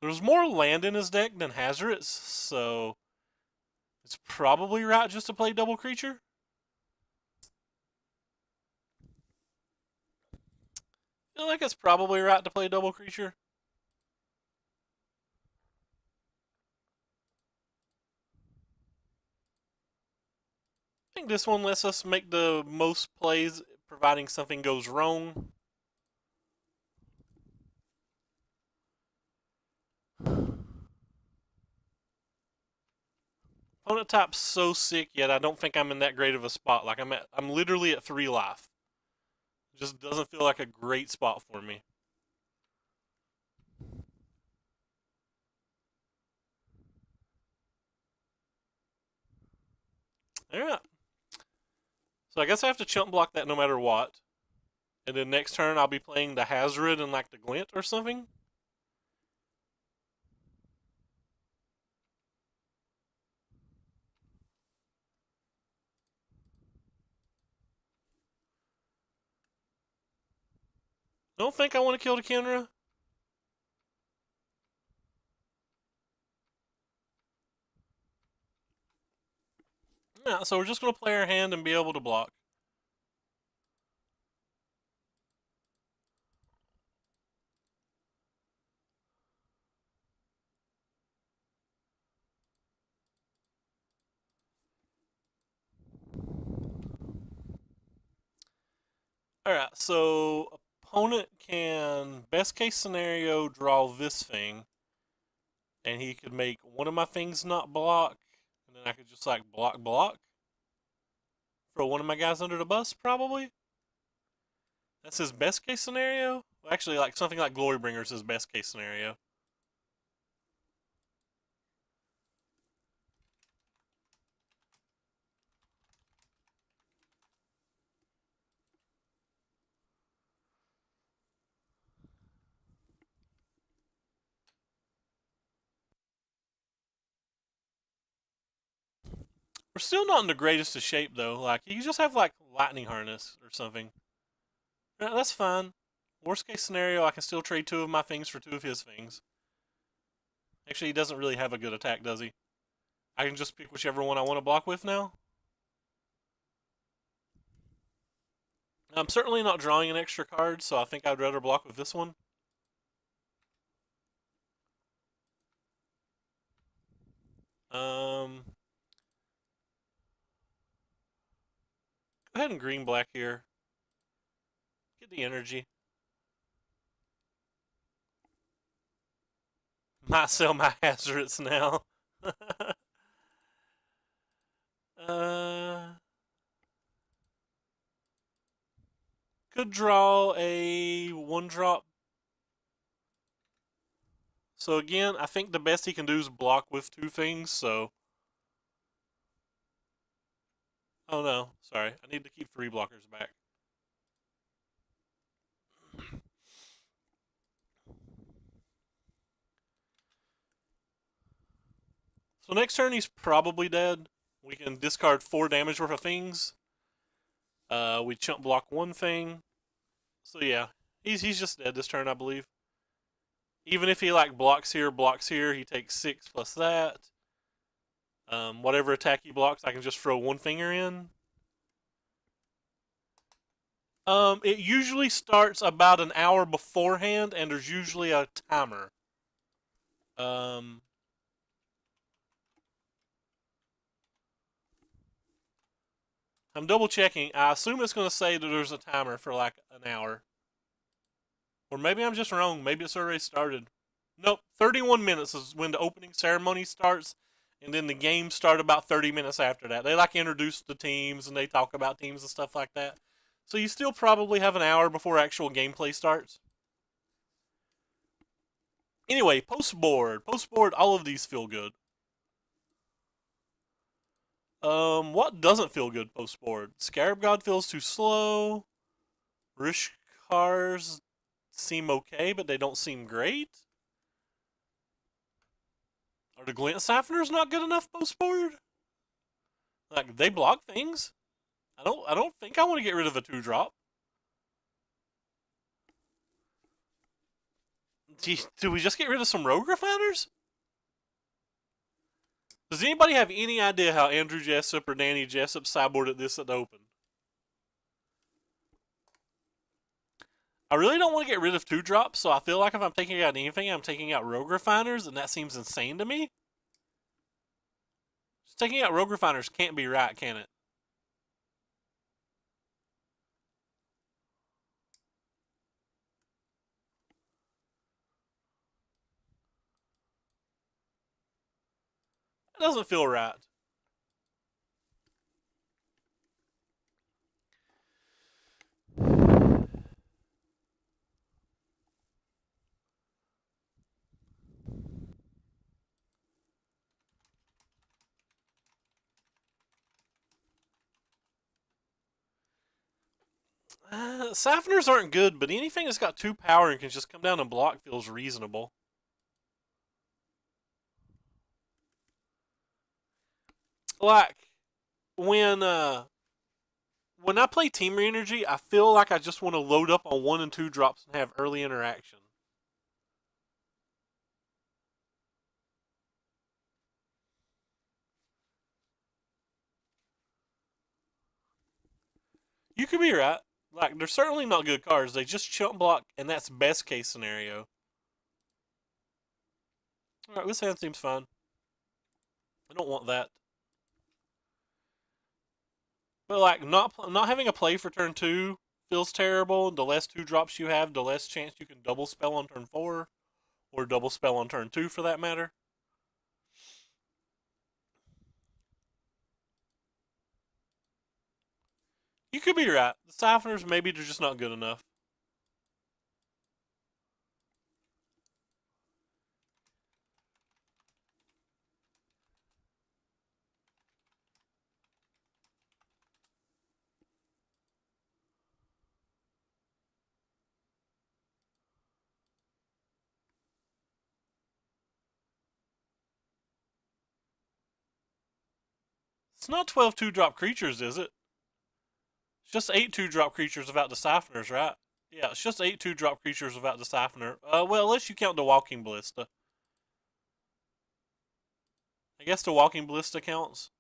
S1: land in his deck than Hazarets, so it's probably right just to play double creature. I feel like it's probably right to play double creature. I think this one lets us make the most plays, providing something goes wrong. Opponent type's so sick, yet I don't think I'm in that great of a spot. Like I'm literally at 3 life. Just doesn't feel like a great spot for me. Yeah. So I guess I have to chump block that no matter what. And then next turn I'll be playing the Hazard and like the Glint or something. Don't think I want to kill the Kenra. Yeah, so we're just going to play our hand and be able to block. Alright, so opponent can, best case scenario, draw this thing. And he could make one of my things not block. And then I could just like block. Throw one of my guys under the bus, probably. That's his best case scenario. Actually, like something like Glorybringer is his best case scenario. We're still not in the greatest of shape though. Like you just have like lightning harness or something. Yeah, that's fine. Worst case scenario, I can still trade 2 of my things for 2 of his things. Actually, he doesn't really have a good attack, does he? I can just pick whichever one I want to block with now. I'm certainly not drawing an extra card, so I think I'd rather block with this one. Go ahead and green black here. Get the energy. Might sell my hazards now. uh, could draw a 1-drop. So again, I think the best he can do is block with 2 things, so... Oh no, sorry. I need to keep 3 blockers back. So next turn he's probably dead. We can discard 4 damage worth of things. We chump block 1 thing. So yeah, he's just dead this turn, I believe. Even if he like blocks here, he takes 6 plus that. Whatever attack he blocks, I can just throw 1 finger in. It usually starts about an hour beforehand, and there's usually a timer. I'm double checking. I assume it's going to say that there's a timer for like an hour. Or maybe I'm just wrong. Maybe it's already started. Nope, 31 minutes is when the opening ceremony starts, and then the games start about 30 minutes after that. They like introduce the teams and they talk about teams and stuff like that. So you still probably have an hour before actual gameplay starts. Anyway, post board, all of these feel good. What doesn't feel good post board? Scarab God feels too slow. Rishkars seem okay, but they don't seem great. Are the Glint Siphoners not good enough post board? Like they block things. I don't think I want to get rid of a 2-drop. Do we just get rid of some Rogue Refiners? Does anybody have any idea how Andrew Jessup or Danny Jessup sideboarded this at the Open? I really don't want to get rid of 2-drops, so I feel like if I'm taking out anything, I'm taking out Rogue Refiners, and that seems insane to me. Just taking out Rogue Refiners can't be right, can it? It doesn't feel right. Sipheners aren't good, but anything that's got 2 power and can just come down and block feels reasonable. Like when I play Team Energy, I feel like I just want to load up on 1 and 2 drops and have early interaction. You could be right. Like, they're certainly not good cards. They just chump block, and that's best case scenario. Alright, this hand seems fine. I don't want that. But, like, not having a play for turn 2 feels terrible. The less 2 drops you have, the less chance you can double spell on turn 4. Or double spell on turn 2, for that matter. You could be right. The Siphoners, maybe they're just not good enough. It's not 12 2-drop creatures, is it? It's just 8 2-drop creatures without the Siphoners, right? Yeah, it's just 8 2-drop creatures without the Siphoner. Well, unless you count the Walking Ballista. I guess the Walking Ballista counts.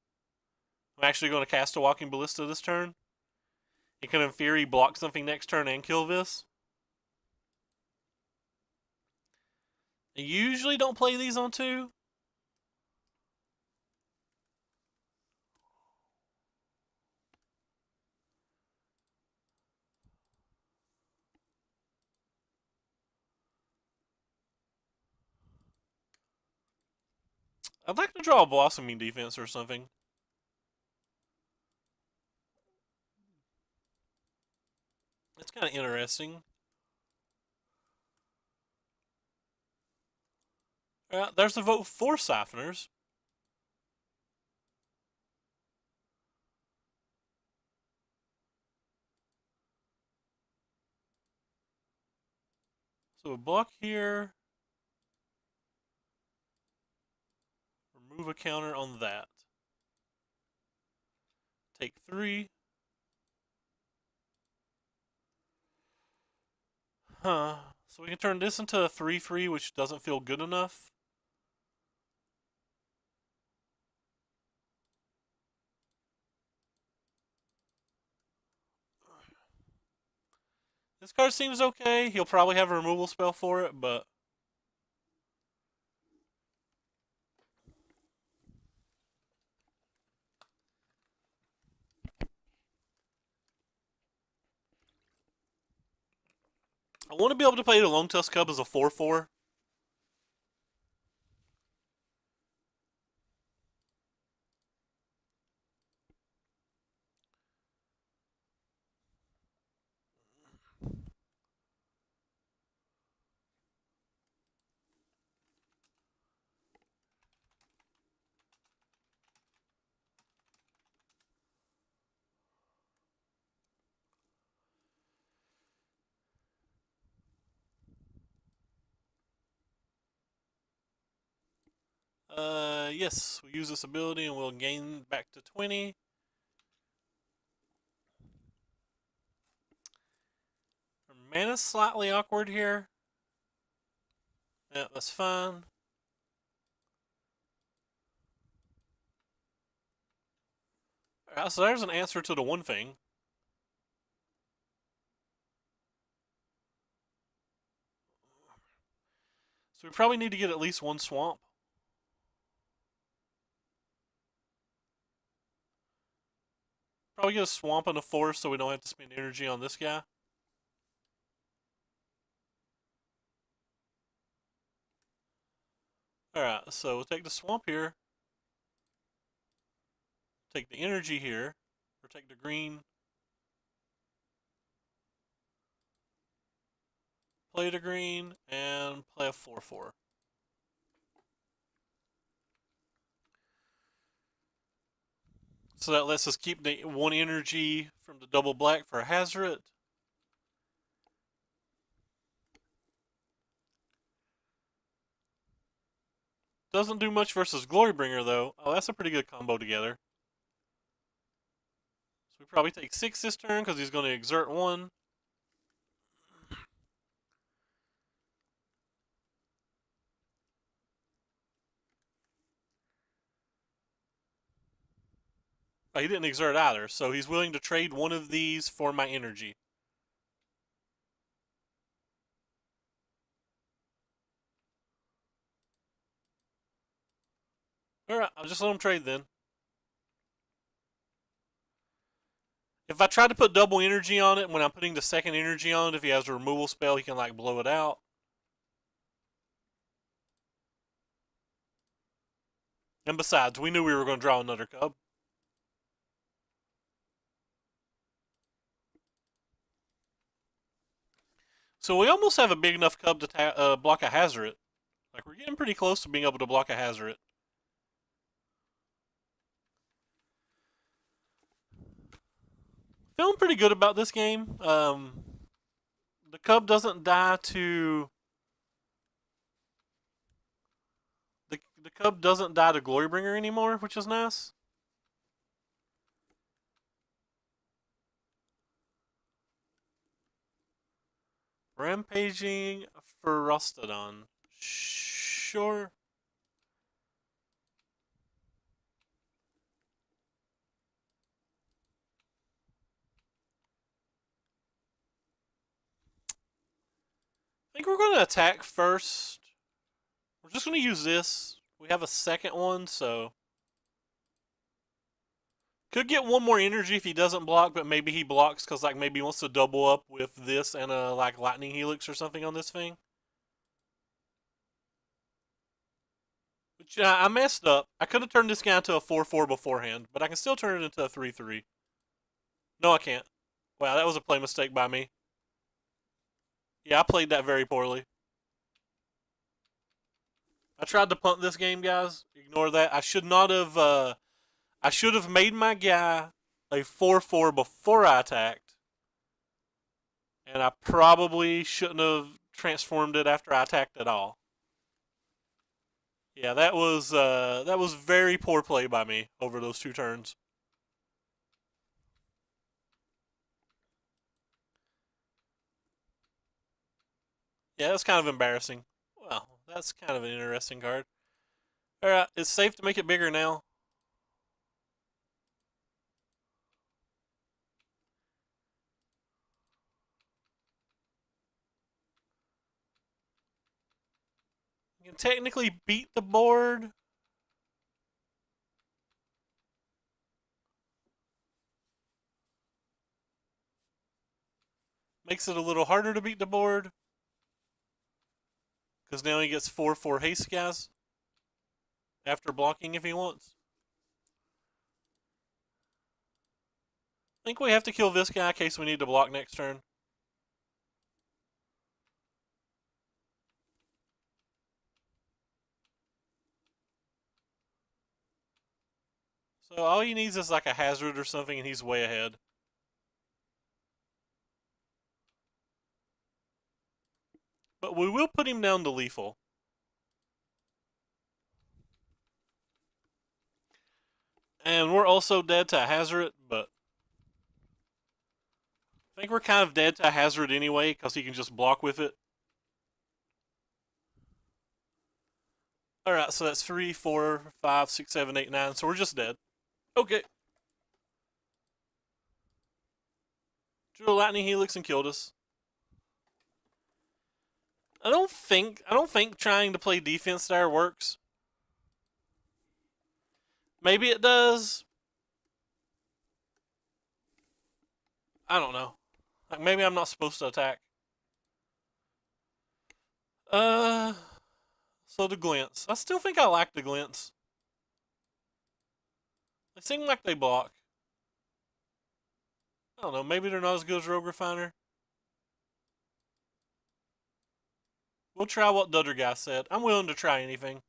S1: I'm actually going to cast a Walking Ballista this turn. It can, in theory, block something next turn and kill this. I usually don't play these on 2. I'd like to draw a Blossoming Defense or something. It's kind of interesting. There's a vote for Siphoners. So a block here. Remove a counter on that. Take 3. Huh. So we can turn this into a 3/3, which doesn't feel good enough. This card seems okay. He'll probably have a removal spell for it, but I want to be able to play the Lone Tusk Cub as a 4/4. Yes, we use this ability and we'll gain back to 20. Our mana's slightly awkward here. Yeah, that's fine. Alright, so there's an answer to the one thing. So we probably need to get at least one swamp. Probably get a swamp and a forest so we don't have to spend energy on this guy. Alright, so we'll take the swamp here. Take the energy here. Or take the green. Play the green and play a 4/4. So that lets us keep the one energy from the double black for a Hazoret. Doesn't do much versus Glorybringer though. Oh, that's a pretty good combo together. So we probably take 6 this turn because he's going to exert 1. Oh, he didn't exert either, so he's willing to trade one of these for my energy. Alright, I'll just let him trade then. If I try to put double energy on it, when I'm putting the second energy on it, if he has a removal spell, he can like blow it out. And besides, we knew we were going to draw another cub. So we almost have a big enough cub to block a Hazoret. Like, we're getting pretty close to being able to block a Hazoret. Feeling pretty good about this game. The cub doesn't die to... The cub doesn't die to Glorybringer anymore, which is nice. Rampaging Ferostodon. Sure. I think we're going to attack first. We're just going to use this. We have a second one, so... Could get one more energy if he doesn't block, but maybe he blocks because like maybe he wants to double up with this and a like lightning helix or something on this thing. Which I messed up. I could have turned this guy into a 4/4 beforehand, but I can still turn it into a 3/3. No, I can't. Wow, that was a play mistake by me. Yeah, I played that very poorly. I tried to punt this game, guys. Ignore that. I should not have. I should have made my guy a 4/4 before I attacked, and I probably shouldn't have transformed it after I attacked at all. Yeah, that was very poor play by me over those 2 turns. Yeah, that's kind of embarrassing. Well, that's kind of an interesting card. Alright, it's safe to make it bigger now. You can technically beat the board. Makes it a little harder to beat the board. Because now he gets 4/4 haste guys. After blocking if he wants. I think we have to kill this guy in case we need to block next turn. So all he needs is like a Hazoret or something and he's way ahead. But we will put him down to lethal. And we're also dead to a Hazoret, but I think we're kind of dead to a Hazoret anyway because he can just block with it. Alright, so that's 3, 4, 5, 6, 7, 8, 9. So we're just dead. Okay. Drew a lightning helix and killed us. I don't think trying to play defense there works. Maybe it does. I don't know. Like maybe I'm not supposed to attack. Uh, so the glints. I still think I like the glints. They seem like they block. I don't know. Maybe they're not as good as Rogue Refiner. We'll try what the other guy said. I'm willing to try anything.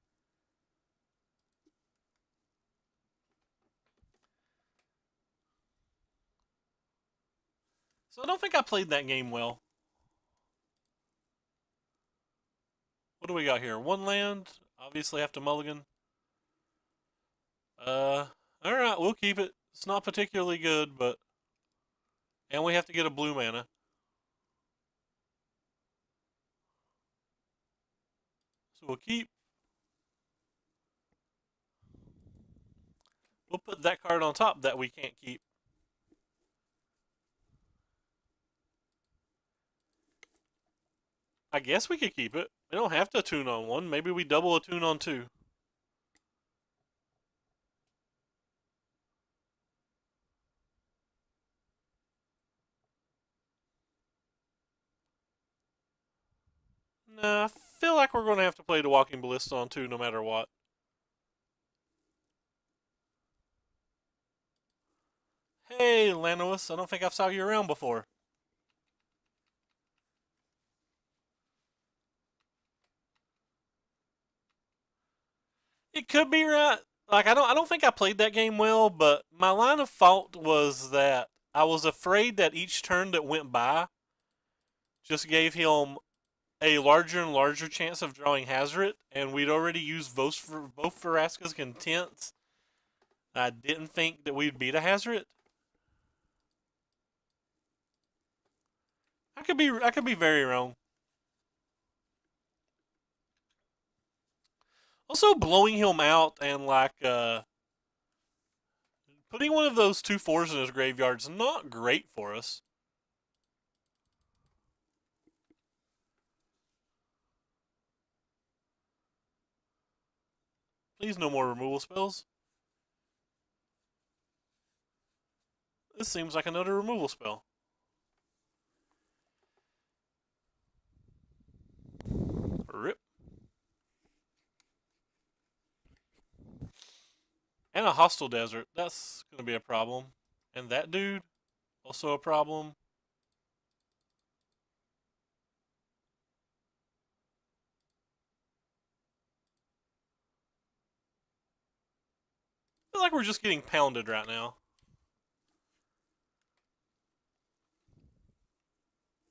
S1: So I don't think I played that game well. What do we got here? One land. Obviously have to mulligan. Alright, we'll keep it. It's not particularly good, but... And we have to get a blue mana. So we'll keep. We'll put that card on top that we can't keep. I guess we could keep it. We don't have to tune on one. Maybe we double a tune on two. Nah, I feel like we're going to have to play the Walking Ballista on two no matter what. Hey, Lanois, I don't think I've saw you around before. It could be right. Like I don't think I played that game well, but my line of thought was that I was afraid that each turn that went by just gave him a larger and larger chance of drawing Hazret, and we'd already used both Vraska's contents. I didn't think that we'd beat a Hazret. I could be very wrong. Also, blowing him out and putting one of those 2/4s in his graveyard's not great for us. Please, no more removal spells. This seems like another removal spell. Rip. And a hostile desert. That's going to be a problem. And that dude, also a problem. I feel like we're just getting pounded right now.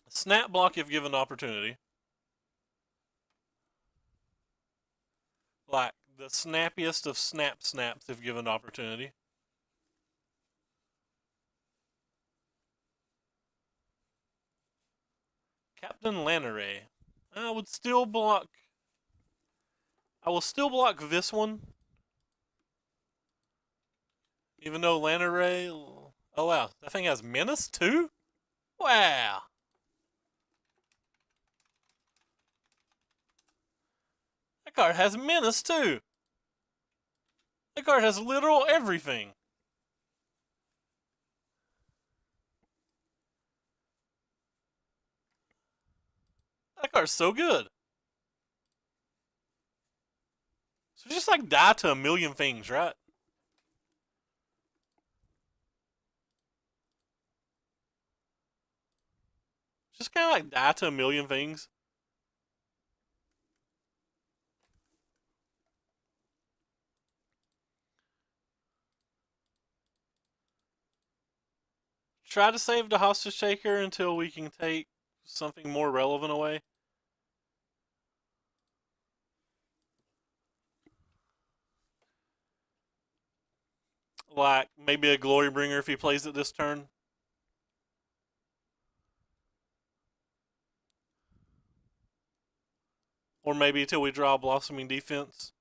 S1: Snap block if given the opportunity. Like the snappiest of snaps if given the opportunity. Captain Lanneray. I would still block. I will still block this one. Even though Lanneray. Oh wow, that thing has menace too? Wow. That card has menace too. That card has literal everything. That card's so good. So just like die to a million things, right? Just kind of like die to a million things. Try to save the hostage taker until we can take something more relevant away. Like maybe a glory bringer if he plays it this turn. Or maybe until we draw blossoming defense.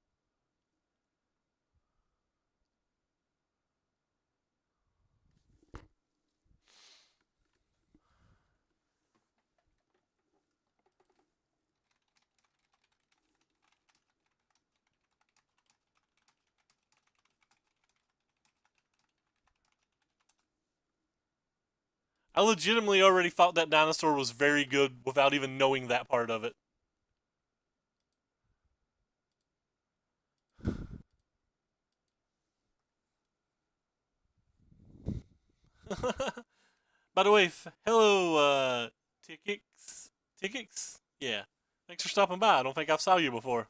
S1: I legitimately already thought that dinosaur was very good without even knowing that part of it. By the way, hello, Tickix. Tickix? Yeah. Thanks for stopping by. I don't think I've saw you before.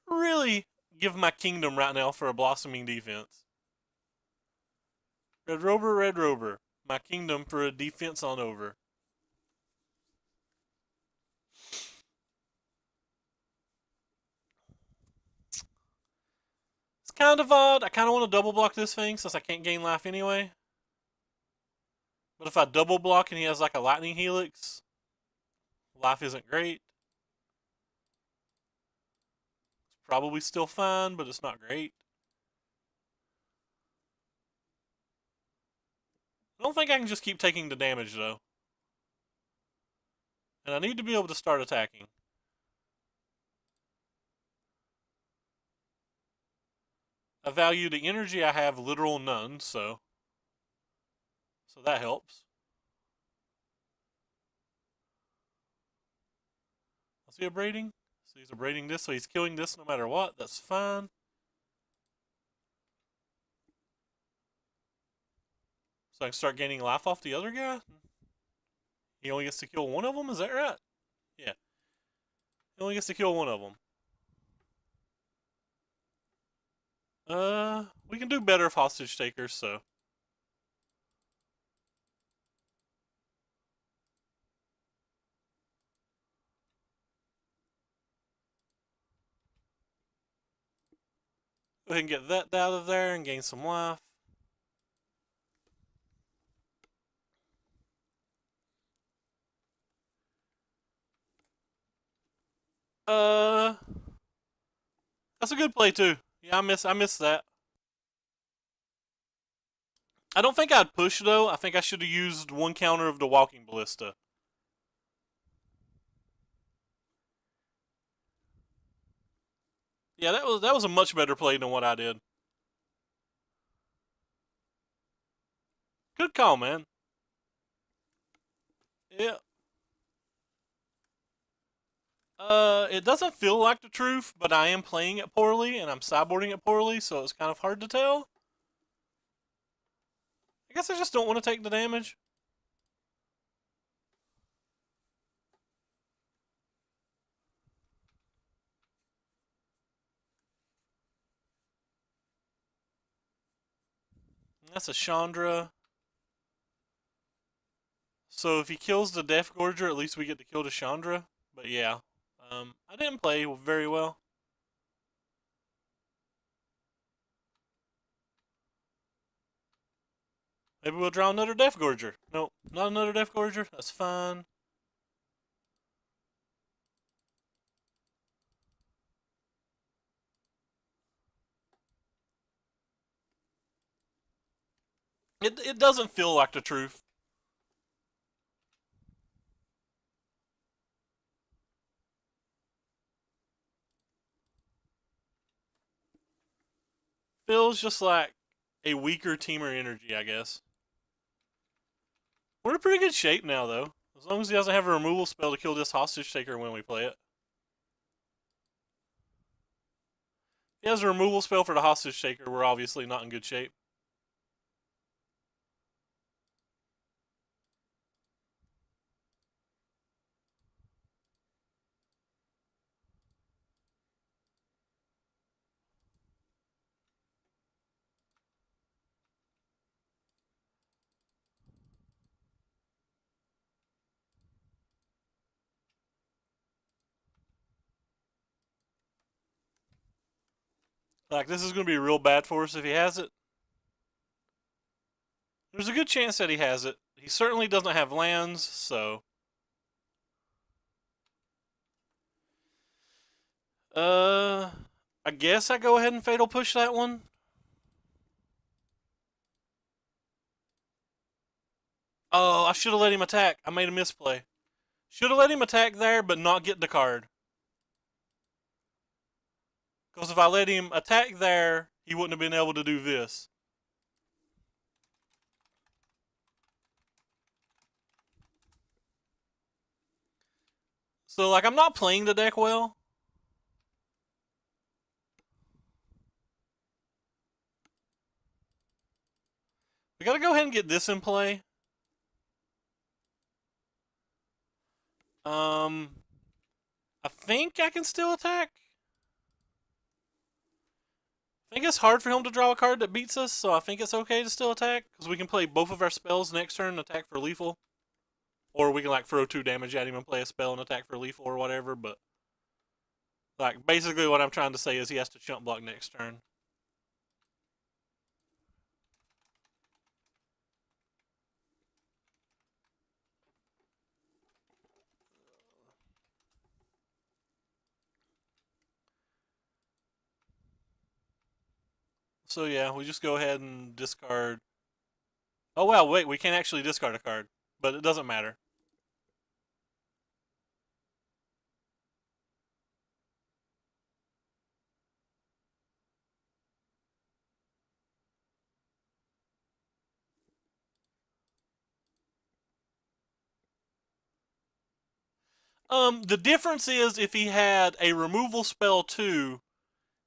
S1: Really give my kingdom right now for a blossoming defense. Red Rover, Red Rover. My kingdom for a defense on over. It's kind of odd. I kind of want to double block this thing since I can't gain life anyway. But if I double block and he has like a lightning helix, life isn't great. It's probably still fine, but it's not great. I don't think I can just keep taking the damage though. And I need to be able to start attacking. I value the energy I have literal none, so that helps. Is he abrading? So he's abrading this, so he's killing this no matter what. That's fine. So I can start gaining life off the other guy? He only gets to kill one of them? Is that right? Yeah. He only gets to kill one of them. We can do better if hostage takers, so. Go ahead and get that out of there and gain some life. Uh, that's a good play too. Yeah, I miss that. I don't think I'd push though. I think I should have used one counter of the walking ballista. Yeah, that was a much better play than what I did. Good call, man. Yeah. It doesn't feel like the truth, but I am playing it poorly and I'm sideboarding it poorly, so it's kind of hard to tell. I guess I just don't want to take the damage. That's a Chandra. So if he kills the Death Gorger, at least we get to kill the Chandra. But yeah, I didn't play very well. Maybe we'll draw another Death Gorger. Nope, not another Death Gorger. That's fine. It doesn't feel like the truth. Feels just like a weaker teamer energy, I guess. We're in pretty good shape now, though. As long as he doesn't have a removal spell to kill this hostage taker when we play it. If he has a removal spell for the hostage taker, we're obviously not in good shape. Like, this is going to be real bad for us if he has it. There's a good chance that he has it. He certainly doesn't have lands, so. I guess I go ahead and Fatal Push that one. Oh, I should have let him attack. I made a misplay. Should have let him attack there, but not get the card. Because if I let him attack there, he wouldn't have been able to do this. So, like, I'm not playing the deck well. We gotta go ahead and get this in play. I think I can still attack. I think it's hard for him to draw a card that beats us, so I think it's okay to still attack, because we can play both of our spells next turn and attack for lethal. Or we can, like, throw 2 damage at him and play a spell and attack for lethal or whatever, but... Like, basically what I'm trying to say is he has to chump block next turn. So yeah, we just go ahead and discard... Oh wow, wait, we can't actually discard a card, but it doesn't matter. The difference is if he had a removal spell too,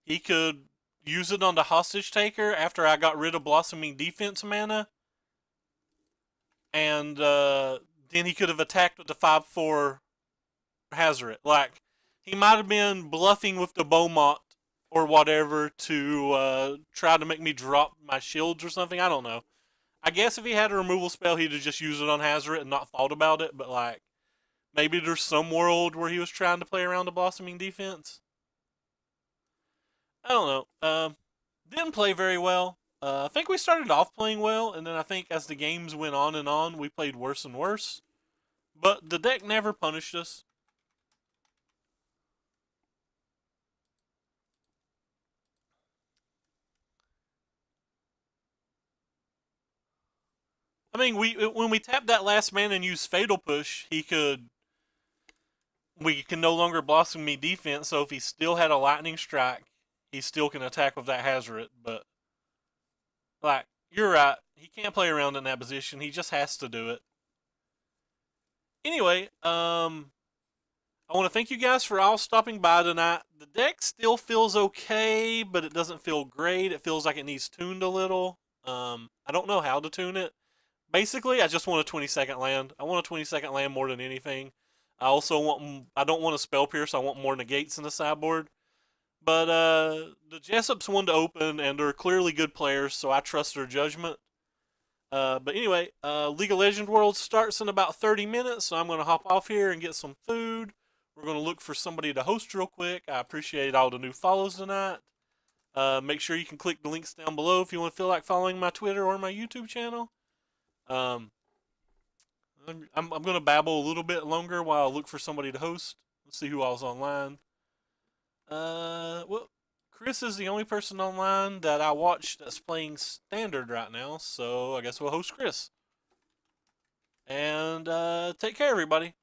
S1: he could use it on the hostage taker after I got rid of Blossoming Defense mana, and then he could have attacked with the 5/4 Hazoret. Like, he might have been bluffing with the Beaumont or whatever to try to make me drop my shields or something. I don't know. I guess if he had a removal spell, he'd have just used it on Hazoret and not thought about it, but like, maybe there's some world where he was trying to play around the Blossoming Defense. I don't know. Didn't play very well. I think we started off playing well, and then I think as the games went on and on, we played worse and worse. But the deck never punished us. I mean, when we tapped that last man and used Fatal Push, we can no longer Blossom Me defense. So if he still had a Lightning Strike, he still can attack with that Hazoret. But like, you're right, he can't play around in that position. He just has to do it. Anyway, I want to thank you guys for all stopping by tonight. The deck still feels okay, but it doesn't feel great. It feels like it needs tuned a little. I don't know how to tune it. Basically, I just want a 20-second land. I want a 20-second land more than anything. I don't want a Spell Pierce. I want more negates in the sideboard. But the Jessups won to open, and they're clearly good players, so I trust their judgment. But anyway, League of Legends World starts in about 30 minutes, so I'm going to hop off here and get some food. We're going to look for somebody to host real quick. I appreciate all the new follows tonight. Make sure you can click the links down below if you want to feel like following my Twitter or my YouTube channel. I'm going to babble a little bit longer while I look for somebody to host. Let's see who all's online. Well, Chris is the only person online that I watch that's playing Standard right now, so I guess we'll host Chris. And take care, everybody.